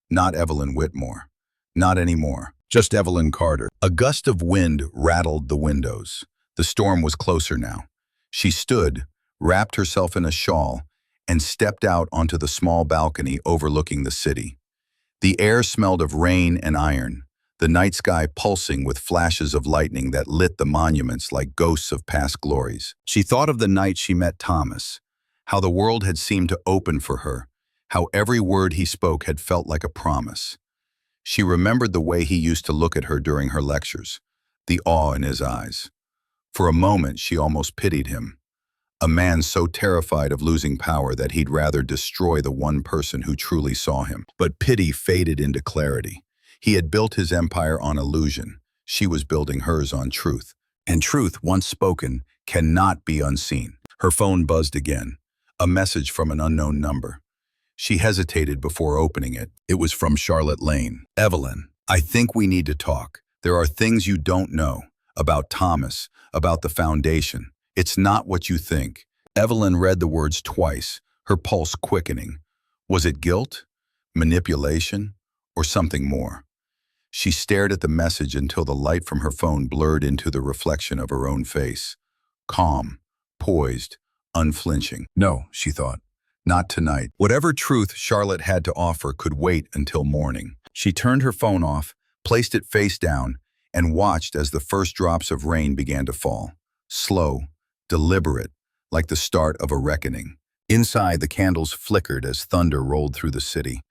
Not Evelyn Whitmore. Not anymore. Just Evelyn Carter. A gust of wind rattled the windows. The storm was closer now. She stood, wrapped herself in a shawl, and stepped out onto the small balcony overlooking the city. The air smelled of rain and iron, the night sky pulsing with flashes of lightning that lit the monuments like ghosts of past glories. She thought of the night she met Thomas, how the world had seemed to open for her, how every word he spoke had felt like a promise. She remembered the way he used to look at her during her lectures, the awe in his eyes. For a moment, she almost pitied him. A man so terrified of losing power that he'd rather destroy the one person who truly saw him. But pity faded into clarity. He had built his empire on illusion. She was building hers on truth. And truth, once spoken, cannot be unseen. Her phone buzzed again. A message from an unknown number. She hesitated before opening it. It was from Charlotte Lane. Evelyn, I think we need to talk. There are things you don't know. About Thomas, about the foundation. It's not what you think. Evelyn read the words twice, her pulse quickening. Was it guilt, manipulation, or something more? She stared at the message until the light from her phone blurred into the reflection of her own face. Calm, poised, unflinching. No, she thought. Not tonight. Whatever truth Charlotte had to offer could wait until morning. She turned her phone off, placed it face down, and watched as the first drops of rain began to fall. Slow, deliberate, like the start of a reckoning. Inside, the candles flickered as thunder rolled through the city.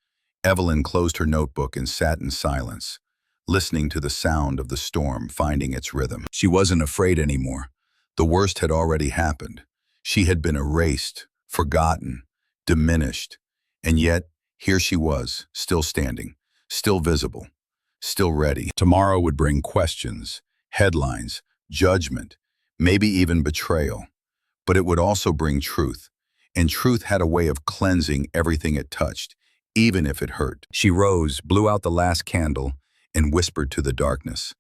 Evelyn closed her notebook and sat in silence, listening to the sound of the storm finding its rhythm. She wasn't afraid anymore. The worst had already happened. She had been erased, forgotten, diminished. And yet, here she was, still standing, still visible, still ready. Tomorrow would bring questions, headlines, judgment, maybe even betrayal. But it would also bring truth. And truth had a way of cleansing everything it touched, even if it hurt. She rose, blew out the last candle, and whispered to the darkness,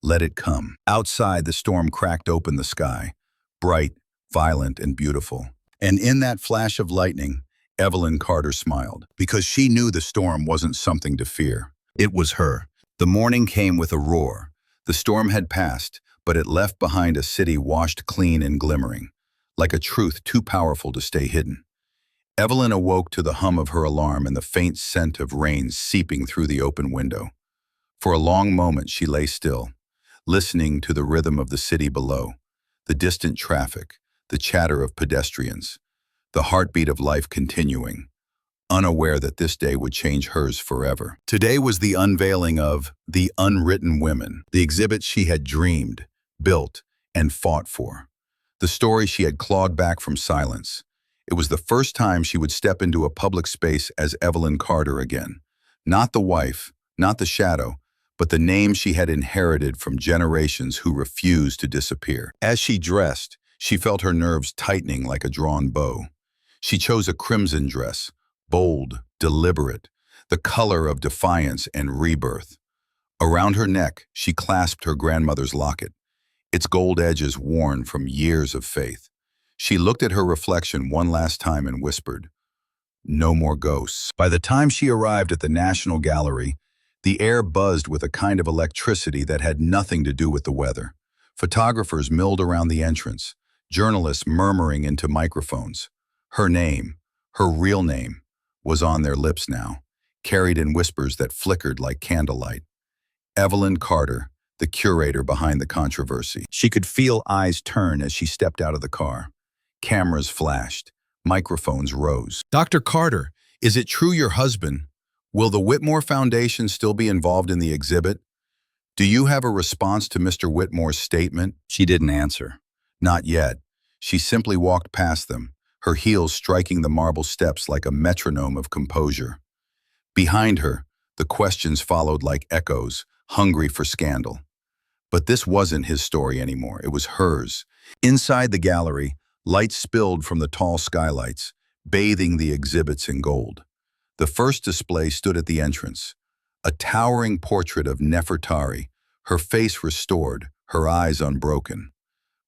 "Let it come." Outside, the storm cracked open the sky, bright, violent, and beautiful. And in that flash of lightning, Evelyn Carter smiled, because she knew the storm wasn't something to fear. It was her. The morning came with a roar. The storm had passed, but it left behind a city washed clean and glimmering, like a truth too powerful to stay hidden. Evelyn awoke to the hum of her alarm and the faint scent of rain seeping through the open window. For a long moment she lay still, listening to the rhythm of the city below, the distant traffic, the chatter of pedestrians, the heartbeat of life continuing, unaware that this day would change hers forever. Today was the unveiling of The Unwritten Women, the exhibit she had dreamed, built, and fought for. The story she had clawed back from silence. It was the first time she would step into a public space as Evelyn Carter again. Not the wife, not the shadow, but the name she had inherited from generations who refused to disappear. As she dressed, she felt her nerves tightening like a drawn bow. She chose a crimson dress, bold, deliberate, the color of defiance and rebirth. Around her neck, she clasped her grandmother's locket, its gold edges worn from years of faith. She looked at her reflection one last time and whispered, "No more ghosts." By the time she arrived at the National Gallery, the air buzzed with a kind of electricity that had nothing to do with the weather. Photographers milled around the entrance, journalists murmuring into microphones. Her name, her real name, was on their lips now, carried in whispers that flickered like candlelight. Evelyn Carter, the curator behind the controversy. She could feel eyes turn as she stepped out of the car. Cameras flashed. Microphones rose. "Dr. Carter, is it true your husband? Will the Whitmore Foundation still be involved in the exhibit? Do you have a response to Mr. Whitmore's statement?" She didn't answer. Not yet. She simply walked past them, her heels striking the marble steps like a metronome of composure. Behind her, the questions followed like echoes, hungry for scandal. But this wasn't his story anymore. It was hers. Inside the gallery, light spilled from the tall skylights, bathing the exhibits in gold. The first display stood at the entrance, a towering portrait of Nefertari, her face restored, her eyes unbroken.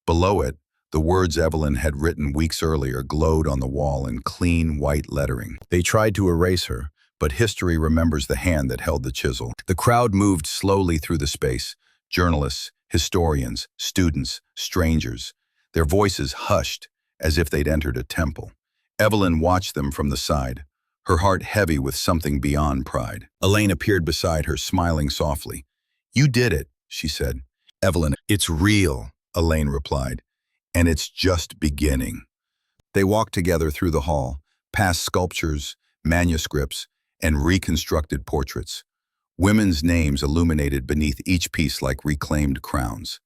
Below it, the words Evelyn had written weeks earlier glowed on the wall in clean, white lettering. They tried to erase her, but history remembers the hand that held the chisel. The crowd moved slowly through the space. Journalists, historians, students, strangers. Their voices hushed, as if they'd entered a temple. Evelyn watched them from the side, her heart heavy with something beyond pride. Elaine appeared beside her, smiling softly. "You did it," she said. "Evelyn, it's real," Elaine replied, "and it's just beginning." They walked together through the hall, past sculptures, manuscripts, and reconstructed portraits. Women's names illuminated beneath each piece like reclaimed crowns.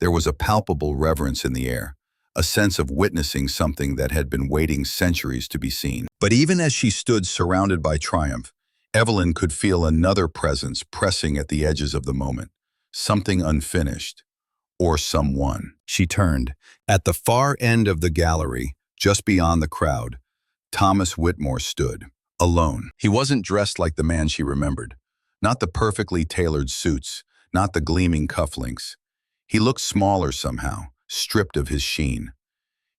There was a palpable reverence in the air, a sense of witnessing something that had been waiting centuries to be seen. But even as she stood surrounded by triumph, Evelyn could feel another presence pressing at the edges of the moment, something unfinished, or someone. She turned. At the far end of the gallery, just beyond the crowd, Thomas Whitmore stood, alone. He wasn't dressed like the man she remembered. Not the perfectly tailored suits, not the gleaming cufflinks. He looked smaller somehow, stripped of his sheen.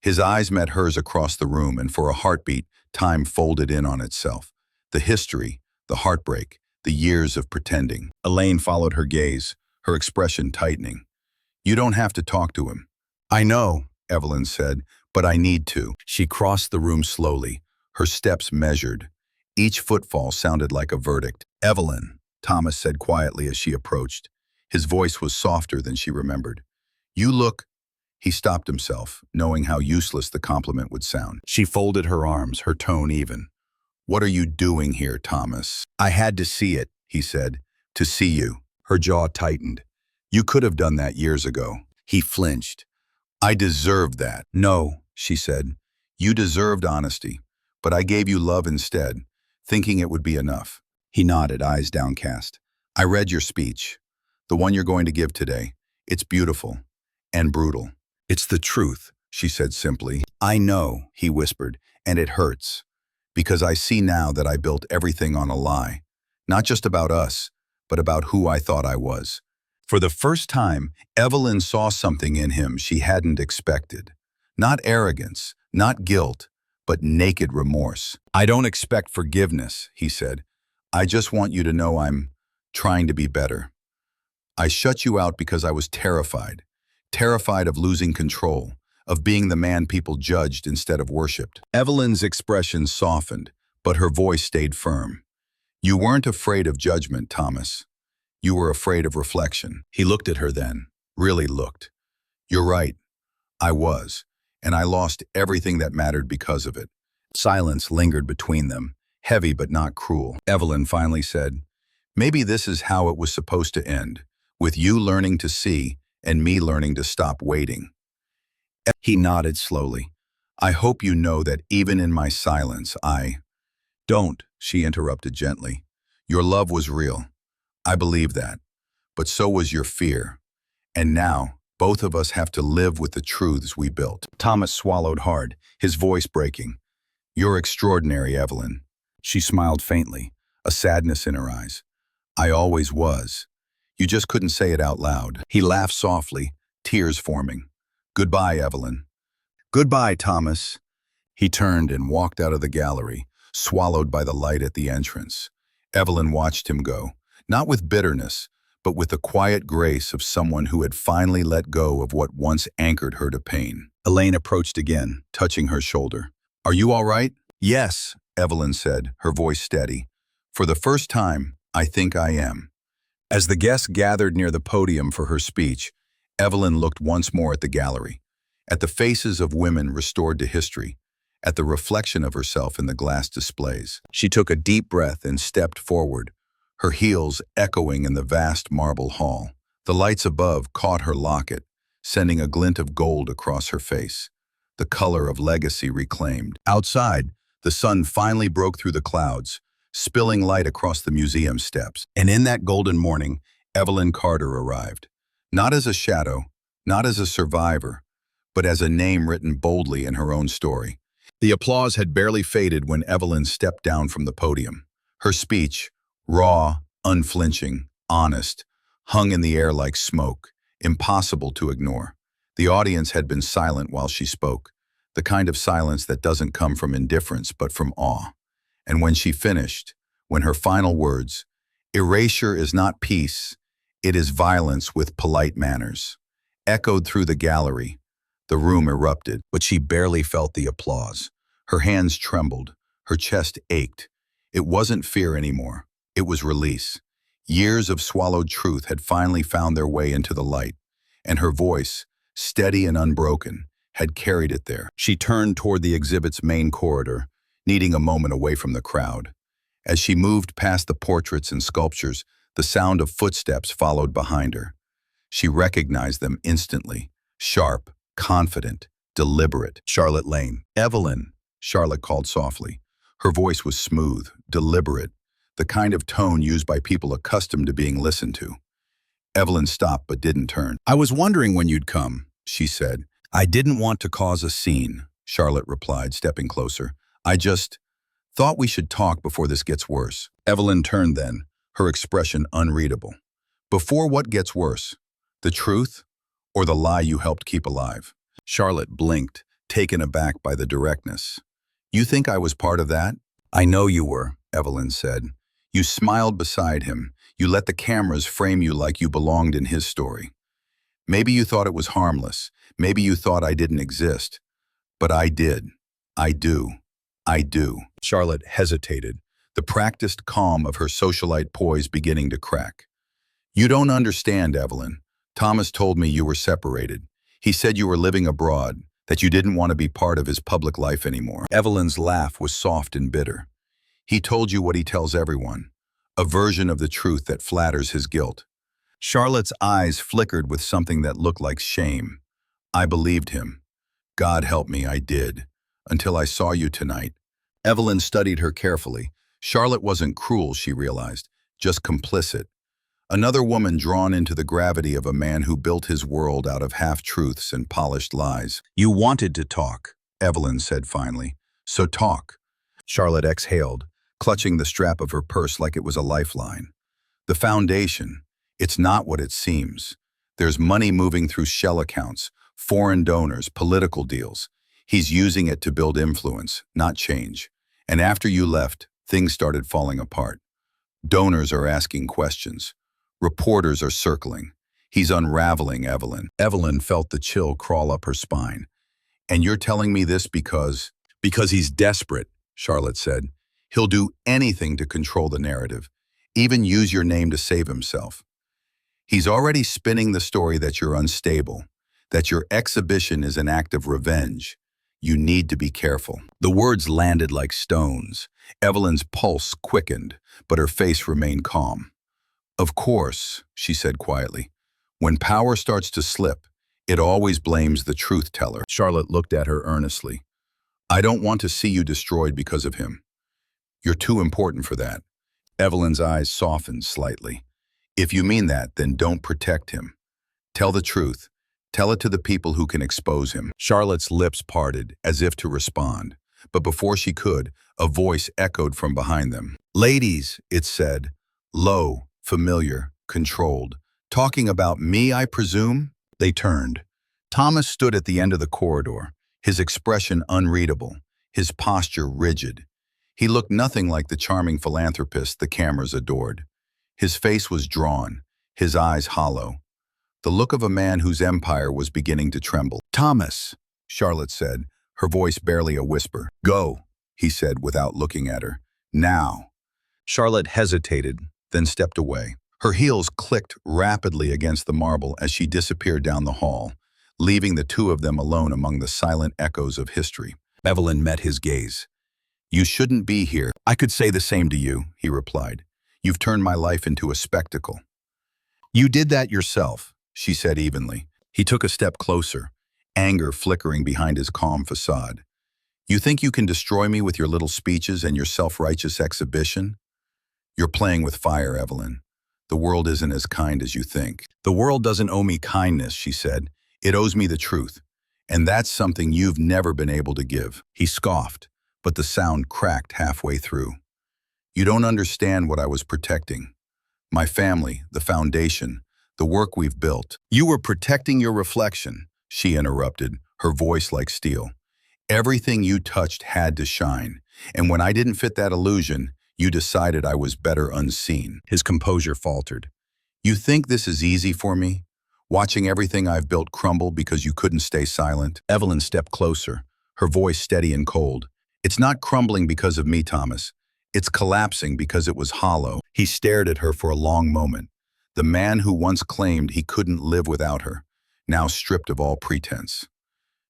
His eyes met hers across the room, and for a heartbeat, time folded in on itself. The history, the heartbreak, the years of pretending. Elaine followed her gaze, her expression tightening. "You don't have to talk to him." "I know," Evelyn said, "but I need to." She crossed the room slowly, her steps measured. Each footfall sounded like a verdict. "Evelyn," Thomas said quietly as she approached. His voice was softer than she remembered. "You look—" He stopped himself, knowing how useless the compliment would sound. She folded her arms, her tone even. "What are you doing here, Thomas?" "I had to see it," he said. "To see you." Her jaw tightened. "You could have done that years ago." He flinched. "I deserved that." "No," she said. "You deserved honesty, but I gave you love instead, thinking it would be enough." He nodded, eyes downcast. "I read your speech, the one you're going to give today. It's beautiful and brutal." "It's the truth," she said simply. "I know," he whispered, "and it hurts. Because I see now that I built everything on a lie. Not just about us, but about who I thought I was." For the first time, Evelyn saw something in him she hadn't expected. Not arrogance, not guilt, but naked remorse. "I don't expect forgiveness," he said. "I just want you to know I'm trying to be better. I shut you out because I was terrified. Terrified of losing control, of being the man people judged instead of worshipped." Evelyn's expression softened, but her voice stayed firm. "You weren't afraid of judgment, Thomas. You were afraid of reflection." He looked at her then, really looked. "You're right. I was, and I lost everything that mattered because of it." Silence lingered between them, heavy but not cruel. Evelyn finally said, "Maybe this is how it was supposed to end, with you learning to see and me learning to stop waiting." He nodded slowly. "I hope you know that even in my silence, I—" "Don't," she interrupted gently. "Your love was real. I believe that. But so was your fear. And now, both of us have to live with the truths we built." Thomas swallowed hard, his voice breaking. "You're extraordinary, Evelyn." She smiled faintly, a sadness in her eyes. "I always was. You just couldn't say it out loud." He laughed softly, tears forming. "Goodbye, Evelyn." "Goodbye, Thomas." He turned and walked out of the gallery, swallowed by the light at the entrance. Evelyn watched him go, not with bitterness, but with the quiet grace of someone who had finally let go of what once anchored her to pain. Elaine approached again, touching her shoulder. "Are you all right?" "Yes," Evelyn said, her voice steady. "For the first time, I think I am." As the guests gathered near the podium for her speech, Evelyn looked once more at the gallery, at the faces of women restored to history, at the reflection of herself in the glass displays. She took a deep breath and stepped forward, her heels echoing in the vast marble hall. The lights above caught her locket, sending a glint of gold across her face, the color of legacy reclaimed. Outside, the sun finally broke through the clouds, spilling light across the museum steps. And in that golden morning, Evelyn Carter arrived. Not as a shadow, not as a survivor, but as a name written boldly in her own story. The applause had barely faded when Evelyn stepped down from the podium. Her speech, raw, unflinching, honest, hung in the air like smoke, impossible to ignore. The audience had been silent while she spoke, the kind of silence that doesn't come from indifference but from awe. And when she finished, when her final words, "Erasure is not peace, it is violence with polite manners," echoed through the gallery, the room erupted, but she barely felt the applause. Her hands trembled, her chest ached. It wasn't fear anymore, it was release. Years of swallowed truth had finally found their way into the light, and her voice, steady and unbroken, had carried it there. She turned toward the exhibit's main corridor, needing a moment away from the crowd. As she moved past the portraits and sculptures, the sound of footsteps followed behind her. She recognized them instantly, sharp, confident, deliberate. Charlotte Lane. "Evelyn," Charlotte called softly. Her voice was smooth, deliberate, the kind of tone used by people accustomed to being listened to. Evelyn stopped but didn't turn. "I was wondering when you'd come," she said. "I didn't want to cause a scene," Charlotte replied, stepping closer. "I just thought we should talk before this gets worse." Evelyn turned then, her expression unreadable. "Before what gets worse? The truth or the lie you helped keep alive?" Charlotte blinked, taken aback by the directness. "You think I was part of that?" "I know you were," Evelyn said. "You smiled beside him. You let the cameras frame you like you belonged in his story. Maybe you thought it was harmless. Maybe you thought I didn't exist. But I did. I do. I do." Charlotte hesitated, the practiced calm of her socialite poise beginning to crack. "You don't understand, Evelyn. Thomas told me you were separated. He said you were living abroad, that you didn't want to be part of his public life anymore." Evelyn's laugh was soft and bitter. "He told you what he tells everyone, a version of the truth that flatters his guilt." Charlotte's eyes flickered with something that looked like shame. "I believed him. God help me, I did. Until I saw you tonight." Evelyn studied her carefully. Charlotte wasn't cruel, she realized, just complicit. Another woman drawn into the gravity of a man who built his world out of half-truths and polished lies. "You wanted to talk," Evelyn said finally. "So talk." Charlotte exhaled, clutching the strap of her purse like it was a lifeline. "The foundation, it's not what it seems. There's money moving through shell accounts, foreign donors, political deals. He's using it to build influence, not change. And after you left, things started falling apart. Donors are asking questions. Reporters are circling. He's unraveling Evelyn." Evelyn felt the chill crawl up her spine. "And you're telling me this because—" "Because he's desperate," Charlotte said. "He'll do anything to control the narrative, even use your name to save himself. He's already spinning the story that you're unstable, that your exhibition is an act of revenge. You need to be careful." The words landed like stones. Evelyn's pulse quickened, but her face remained calm. "Of course," she said quietly. "When power starts to slip, it always blames the truth teller." Charlotte looked at her earnestly. "I don't want to see you destroyed because of him. You're too important for that." Evelyn's eyes softened slightly. "If you mean that, then don't protect him. Tell the truth. Tell it to the people who can expose him." Charlotte's lips parted, as if to respond. But before she could, a voice echoed from behind them. "Ladies," it said, low, familiar, controlled. "Talking about me, I presume?" They turned. Thomas stood at the end of the corridor, his expression unreadable, his posture rigid. He looked nothing like the charming philanthropist the cameras adored. His face was drawn, his eyes hollow. The look of a man whose empire was beginning to tremble. "Thomas," Charlotte said, her voice barely a whisper. "Go," he said without looking at her. "Now." Charlotte hesitated, then stepped away. Her heels clicked rapidly against the marble as she disappeared down the hall, leaving the two of them alone among the silent echoes of history. Evelyn met his gaze. "You shouldn't be here." "I could say the same to you," he replied. "You've turned my life into a spectacle." "You did that yourself," she said evenly. He took a step closer, anger flickering behind his calm facade. "You think you can destroy me with your little speeches and your self-righteous exhibition? You're playing with fire, Evelyn. The world isn't as kind as you think." "The world doesn't owe me kindness," she said. "It owes me the truth. And that's something you've never been able to give." He scoffed, but the sound cracked halfway through. "You don't understand what I was protecting. My family, the foundation, the work we've built. You were protecting your reflection, she interrupted, her voice like steel. Everything you touched had to shine, and when I didn't fit that illusion, you decided I was better unseen. His composure faltered. You think this is easy for me? Watching everything I've built crumble because you couldn't stay silent? Evelyn stepped closer, her voice steady and cold. It's not crumbling because of me, Thomas. It's collapsing because it was hollow. He stared at her for a long moment. The man who once claimed he couldn't live without her, now stripped of all pretense.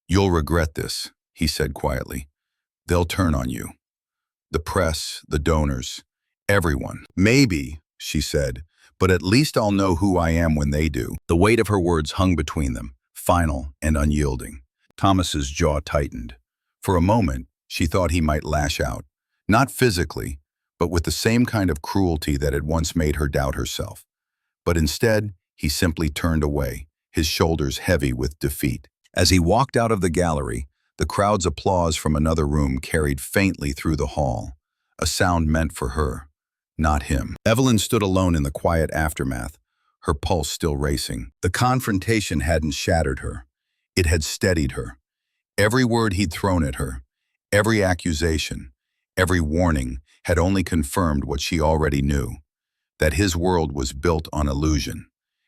You'll regret this, he said quietly. They'll turn on you. The press, the donors, everyone. Maybe, she said, but at least I'll know who I am when they do. The weight of her words hung between them, final and unyielding. Thomas's jaw tightened. For a moment, she thought he might lash out. Not physically, but with the same kind of cruelty that had once made her doubt herself. But instead, he simply turned away, his shoulders heavy with defeat. As he walked out of the gallery, the crowd's applause from another room carried faintly through the hall, a sound meant for her, not him. Evelyn stood alone in the quiet aftermath, her pulse still racing. The confrontation hadn't shattered her. It had steadied her. Every word he'd thrown at her, every accusation, every warning had only confirmed what she already knew, that his world was built on illusion,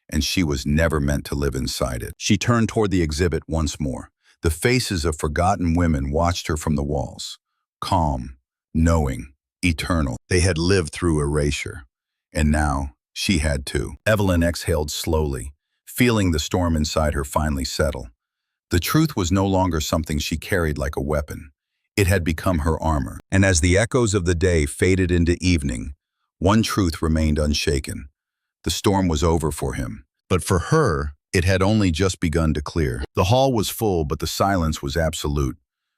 and she was never meant to live inside it. She turned toward the exhibit once more. The faces of forgotten women watched her from the walls, calm, knowing, eternal. They had lived through erasure, and now she had too. Evelyn exhaled slowly, feeling the storm inside her finally settle. The truth was no longer something she carried like a weapon. It had become her armor. And as the echoes of the day faded into evening, one truth remained unshaken. The storm was over for him. But for her, it had only just begun to clear. The hall was full, but the silence was absolute.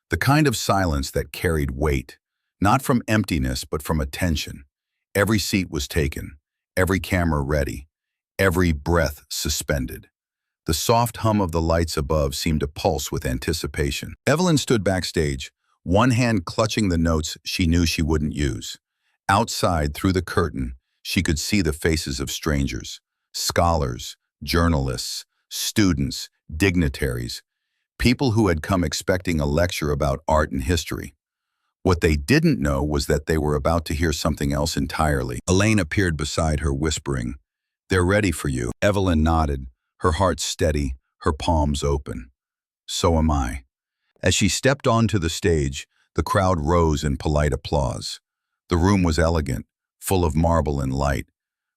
The kind of silence that carried weight, not from emptiness, but from attention. Every seat was taken, every camera ready, every breath suspended. The soft hum of the lights above seemed to pulse with anticipation. Evelyn stood backstage, one hand clutching the notes she knew she wouldn't use. Outside, through the curtain, she could see the faces of strangers, scholars, journalists, students, dignitaries, people who had come expecting a lecture about art and history. What they didn't know was that they were about to hear something else entirely. Elaine appeared beside her, whispering, "They're ready for you." Evelyn nodded, her heart steady, her palms open. So am I. As she stepped onto the stage, the crowd rose in polite applause. The room was elegant, full of marble and light,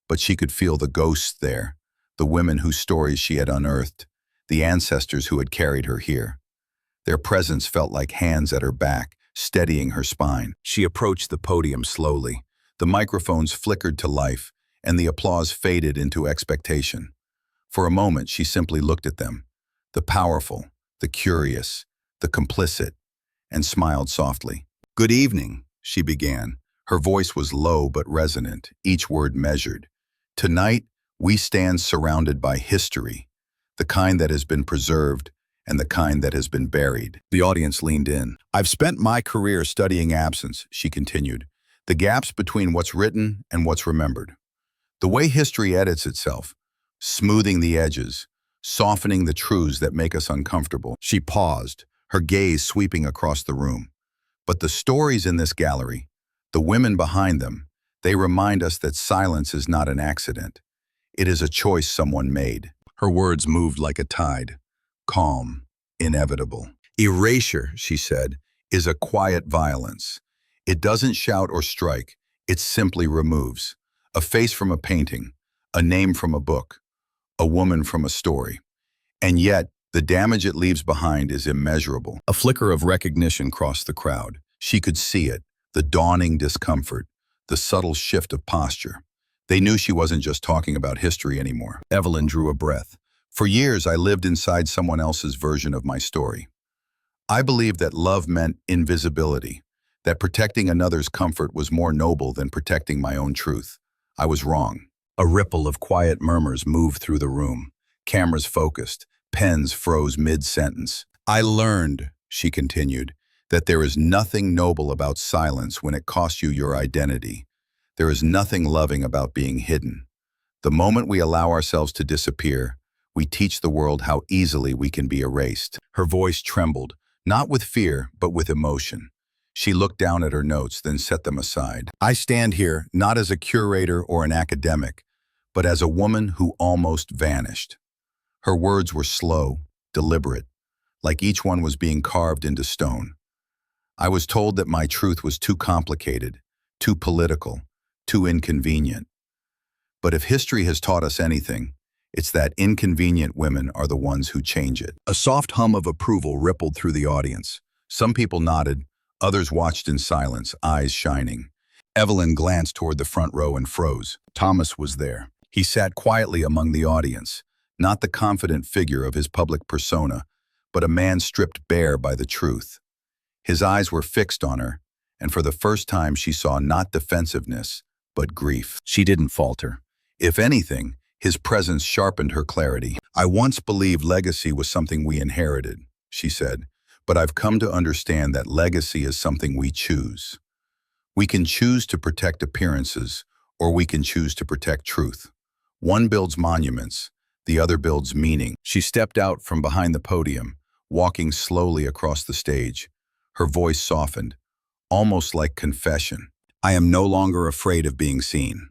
but she could feel the ghosts there, the women whose stories she had unearthed, the ancestors who had carried her here. Their presence felt like hands at her back, steadying her spine. She approached the podium slowly. The microphones flickered to life, and the applause faded into expectation. For a moment, she simply looked at them, the powerful, the curious, the complicit, and smiled softly. "Good evening," she began. Her voice was low but resonant, each word measured. "Tonight, we stand surrounded by history, the kind that has been preserved and the kind that has been buried." The audience leaned in. "I've spent my career studying absence," she continued, "the gaps between what's written and what's remembered. The way history edits itself, smoothing the edges, softening the truths that make us uncomfortable." She paused, her gaze sweeping across the room. "But the stories in this gallery, the women behind them, they remind us that silence is not an accident. It is a choice someone made." Her words moved like a tide, calm, inevitable. "Erasure," she said, "is a quiet violence. It doesn't shout or strike, it simply removes. A face from a painting, a name from a book, a woman from a story. And yet, the damage it leaves behind is immeasurable." A flicker of recognition crossed the crowd. She could see it, the dawning discomfort, the subtle shift of posture. They knew she wasn't just talking about history anymore. Evelyn drew a breath. "For years, I lived inside someone else's version of my story. I believed that love meant invisibility, that protecting another's comfort was more noble than protecting my own truth. I was wrong." A ripple of quiet murmurs moved through the room. Cameras focused, pens froze mid-sentence. "I learned," she continued, "that there is nothing noble about silence when it costs you your identity. There is nothing loving about being hidden. The moment we allow ourselves to disappear, we teach the world how easily we can be erased. Her voice trembled, not with fear, but with emotion. She looked down at her notes, then set them aside. I stand here not as a curator or an academic, but as a woman who almost vanished. Her words were slow, deliberate, like each one was being carved into stone. I was told that my truth was too complicated, too political, too inconvenient. But if history has taught us anything, it's that inconvenient women are the ones who change it. A soft hum of approval rippled through the audience. Some people nodded, others watched in silence, eyes shining. Evelyn glanced toward the front row and froze. Thomas was there. He sat quietly among the audience, not the confident figure of his public persona, but a man stripped bare by the truth. His eyes were fixed on her, and for the first time she saw not defensiveness, but grief. She didn't falter. If anything, his presence sharpened her clarity. I once believed legacy was something we inherited, she said, but I've come to understand that legacy is something we choose. We can choose to protect appearances, or we can choose to protect truth. One builds monuments, the other builds meaning. She stepped out from behind the podium, walking slowly across the stage. Her voice softened, almost like confession. I am no longer afraid of being seen,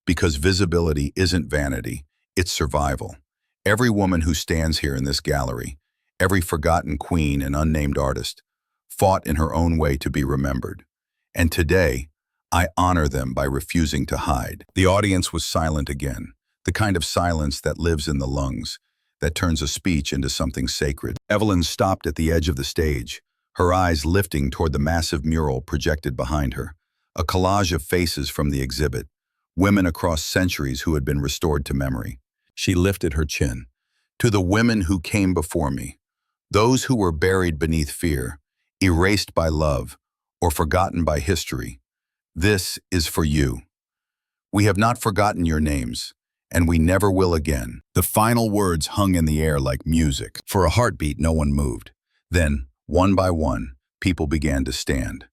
because visibility isn't vanity, it's survival. Every woman who stands here in this gallery, every forgotten queen and unnamed artist, fought in her own way to be remembered. And today, I honor them by refusing to hide. The audience was silent again, the kind of silence that lives in the lungs, that turns a speech into something sacred. Evelyn stopped at the edge of the stage, her eyes lifting toward the massive mural projected behind her, a collage of faces from the exhibit, women across centuries who had been restored to memory. She lifted her chin. To the women who came before me, those who were buried beneath fear, erased by love, or forgotten by history, this is for you. We have not forgotten your names, and we never will again. The final words hung in the air like music. For a heartbeat, no one moved. Then, one by one, people began to stand.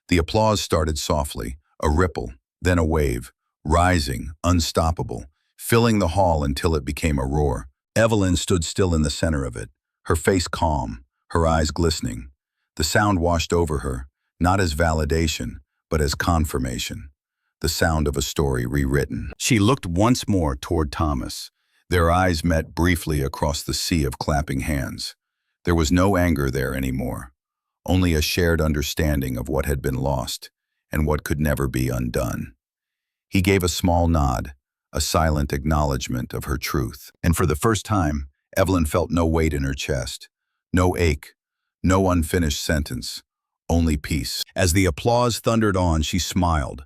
The applause started softly, a ripple, then a wave, rising, unstoppable, filling the hall until it became a roar. Evelyn stood still in the center of it, her face calm, her eyes glistening. The sound washed over her, not as validation, but as confirmation. The sound of a story rewritten. She looked once more toward Thomas. Their eyes met briefly across the sea of clapping hands. There was no anger there anymore, only a shared understanding of what had been lost and what could never be undone. He gave a small nod, a silent acknowledgement of her truth. And for the first time, Evelyn felt no weight in her chest, no ache, no unfinished sentence, only peace. As the applause thundered on, she smiled,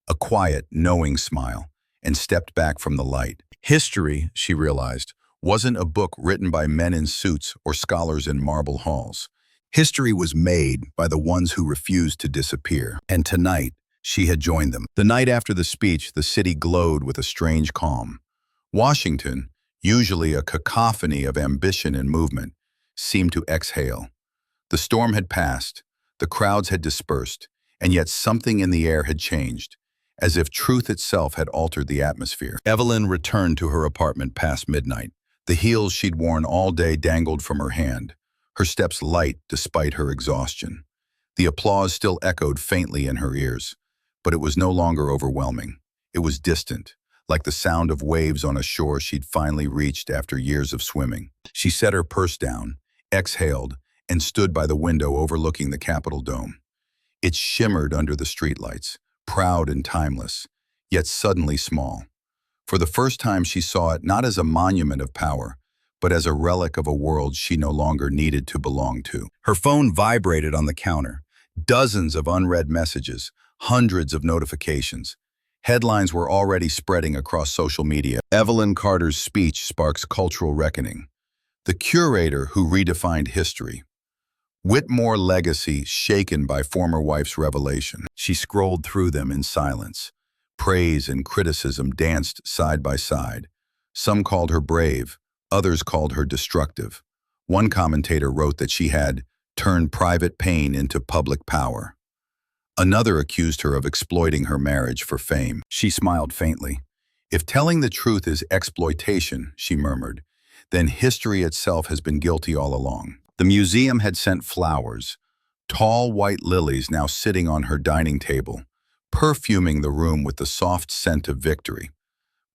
a quiet, knowing smile, and stepped back from the light. History, she realized, wasn't a book written by men in suits or scholars in marble halls. History was made by the ones who refused to disappear. And tonight, she had joined them. The night after the speech, the city glowed with a strange calm. Washington, usually a cacophony of ambition and movement, seemed to exhale. The storm had passed, the crowds had dispersed, and yet something in the air had changed, as if truth itself had altered the atmosphere. Evelyn returned to her apartment past midnight. The heels she'd worn all day dangled from her hand, her steps light despite her exhaustion. The applause still echoed faintly in her ears, but it was no longer overwhelming. It was distant, like the sound of waves on a shore she'd finally reached after years of swimming. She set her purse down, exhaled, and stood by the window overlooking the Capitol dome. It shimmered under the streetlights, proud and timeless, yet suddenly small. For the first time she saw it not as a monument of power, but as a relic of a world she no longer needed to belong to. Her phone vibrated on the counter. Dozens of unread messages, hundreds of notifications. Headlines were already spreading across social media. Evelyn Carter's speech sparks cultural reckoning. The curator who redefined history. Whitmore legacy shaken by former wife's revelation. She scrolled through them in silence. Praise and criticism danced side by side. Some called her brave, others called her destructive. One commentator wrote that she had turned private pain into public power. Another accused her of exploiting her marriage for fame. She smiled faintly. If telling the truth is exploitation, she murmured, then history itself has been guilty all along. The museum had sent flowers, tall white lilies now sitting on her dining table, perfuming the room with the soft scent of victory.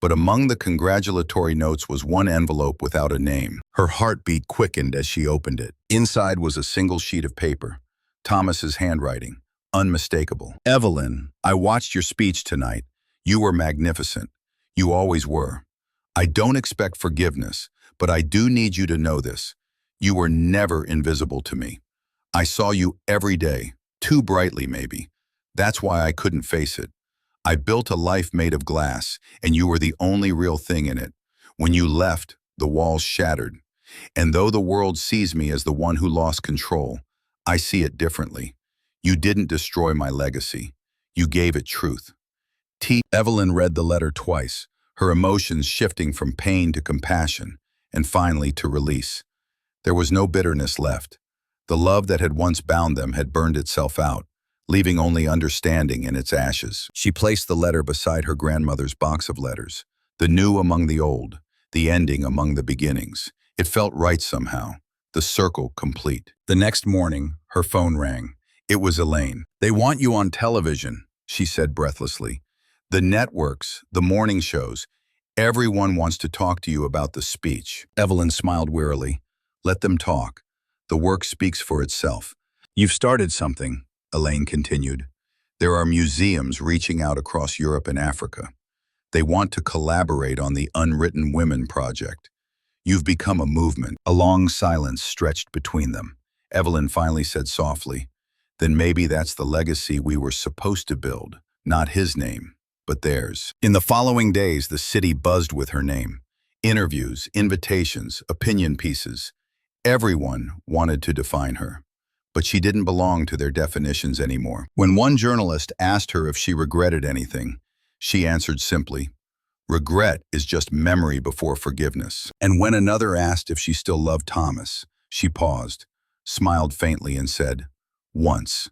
But among the congratulatory notes was one envelope without a name. Her heartbeat quickened as she opened it. Inside was a single sheet of paper, Thomas's handwriting, unmistakable. Evelyn, I watched your speech tonight. You were magnificent. You always were. I don't expect forgiveness, but I do need you to know this. You were never invisible to me. I saw you every day, too brightly maybe. That's why I couldn't face it. I built a life made of glass, and you were the only real thing in it. When you left, the walls shattered. And though the world sees me as the one who lost control, I see it differently. You didn't destroy my legacy. You gave it truth. Evelyn read the letter twice, her emotions shifting from pain to compassion, and finally to release. There was no bitterness left. The love that had once bound them had burned itself out, leaving only understanding in its ashes. She placed the letter beside her grandmother's box of letters, the new among the old, the ending among the beginnings. It felt right somehow, the circle complete. The next morning, her phone rang. It was Elaine. "They want you on television," she said breathlessly. "The networks, the morning shows, everyone wants to talk to you about the speech." Evelyn smiled wearily. "Let them talk. The work speaks for itself." "You've started something," Elaine continued. "There are museums reaching out across Europe and Africa. They want to collaborate on the Unwritten Women project. You've become a movement." A long silence stretched between them. Evelyn finally said softly, "Then maybe that's the legacy we were supposed to build, not his name, but theirs." In the following days, the city buzzed with her name. Interviews, invitations, opinion pieces. Everyone wanted to define her. But she didn't belong to their definitions anymore. When one journalist asked her if she regretted anything, she answered simply, "Regret is just memory before forgiveness." And when another asked if she still loved Thomas, she paused, smiled faintly and said, "Once."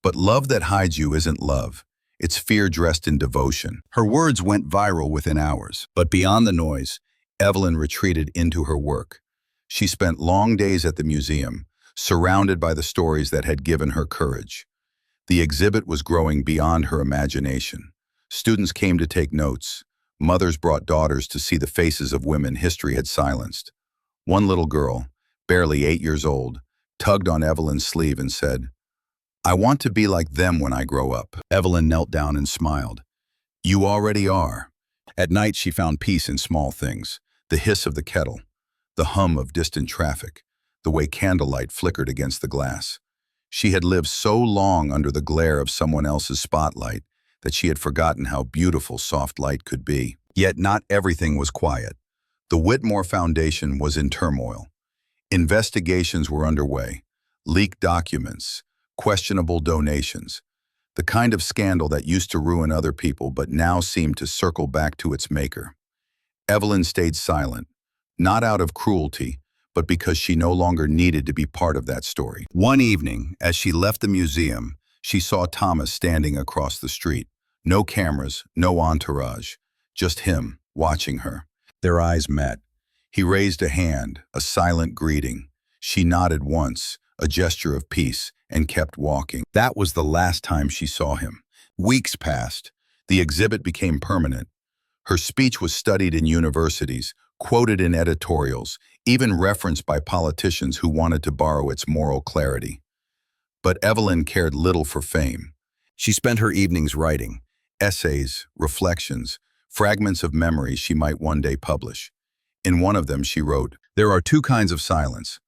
But love that hides you isn't love. It's fear dressed in devotion. Her words went viral within hours. But beyond the noise, Evelyn retreated into her work. She spent long days at the museum, surrounded by the stories that had given her courage. The exhibit was growing beyond her imagination. Students came to take notes. Mothers brought daughters to see the faces of women history had silenced. One little girl, barely 8 years old, tugged on Evelyn's sleeve and said, "I want to be like them when I grow up." Evelyn knelt down and smiled. "You already are." At night she found peace in small things, the hiss of the kettle, the hum of distant traffic, the way candlelight flickered against the glass. She had lived so long under the glare of someone else's spotlight that she had forgotten how beautiful soft light could be. Yet not everything was quiet. The Whitmore Foundation was in turmoil. Investigations were underway, leaked documents, questionable donations, the kind of scandal that used to ruin other people but now seemed to circle back to its maker. Evelyn stayed silent, not out of cruelty, but because she no longer needed to be part of that story. One evening, as she left the museum, she saw Thomas standing across the street. No cameras, no entourage, just him, watching her. Their eyes met. He raised a hand, a silent greeting. She nodded once, a gesture of peace, and kept walking. That was the last time she saw him. Weeks passed. The exhibit became permanent. Her speech was studied in universities, quoted in editorials, even referenced by politicians who wanted to borrow its moral clarity. But Evelyn cared little for fame. She spent her evenings writing, essays, reflections, fragments of memories she might one day publish. In one of them she wrote, "There are two kinds of silence,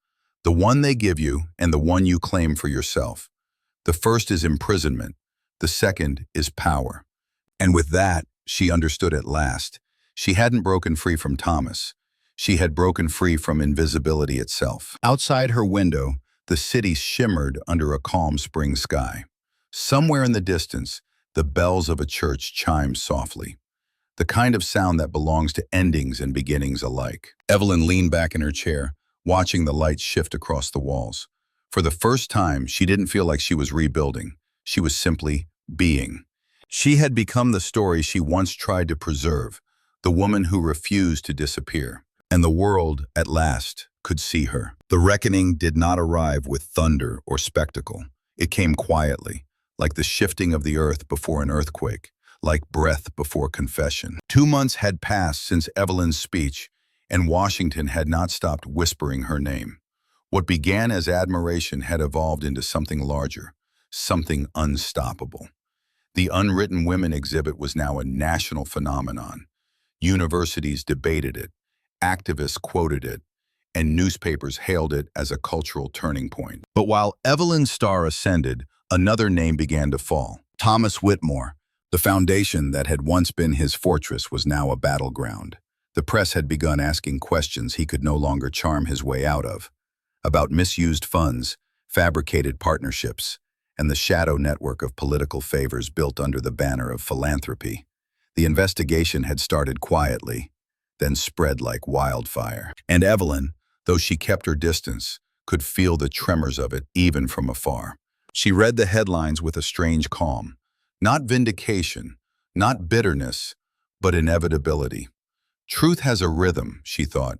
the one they give you and the one you claim for yourself. The first is imprisonment, the second is power." And with that, she understood at last. She hadn't broken free from Thomas. She had broken free from invisibility itself. Outside her window, the city shimmered under a calm spring sky. Somewhere in the distance, the bells of a church chimed softly, the kind of sound that belongs to endings and beginnings alike. Evelyn leaned back in her chair, watching the lights shift across the walls. For the first time, she didn't feel like she was rebuilding. She was simply being. She had become the story she once tried to preserve, the woman who refused to disappear. And the world, at last, could see her. The reckoning did not arrive with thunder or spectacle. It came quietly, like the shifting of the earth before an earthquake, like breath before confession. 2 months had passed since Evelyn's speech, and Washington had not stopped whispering her name. What began as admiration had evolved into something larger, something unstoppable. The Unwritten Women exhibit was now a national phenomenon. Universities debated it, activists quoted it, and newspapers hailed it as a cultural turning point. But while Evelyn's star ascended, another name began to fall. Thomas Whitmore. The foundation that had once been his fortress was now a battleground. The press had begun asking questions he could no longer charm his way out of, about misused funds, fabricated partnerships, and the shadow network of political favors built under the banner of philanthropy. The investigation had started quietly, then spread like wildfire. And Evelyn, though she kept her distance, could feel the tremors of it even from afar. She read the headlines with a strange calm. Not vindication, not bitterness, but inevitability. Truth has a rhythm, she thought.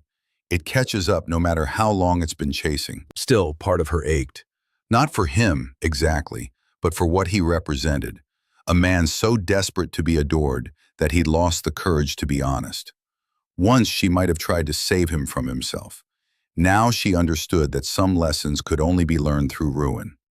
It catches up no matter how long it's been chasing. Still, part of her ached. Not for him, exactly, but for what he represented. A man so desperate to be adored that he'd lost the courage to be honest. Once she might have tried to save him from himself. Now she understood that some lessons could only be learned through ruin.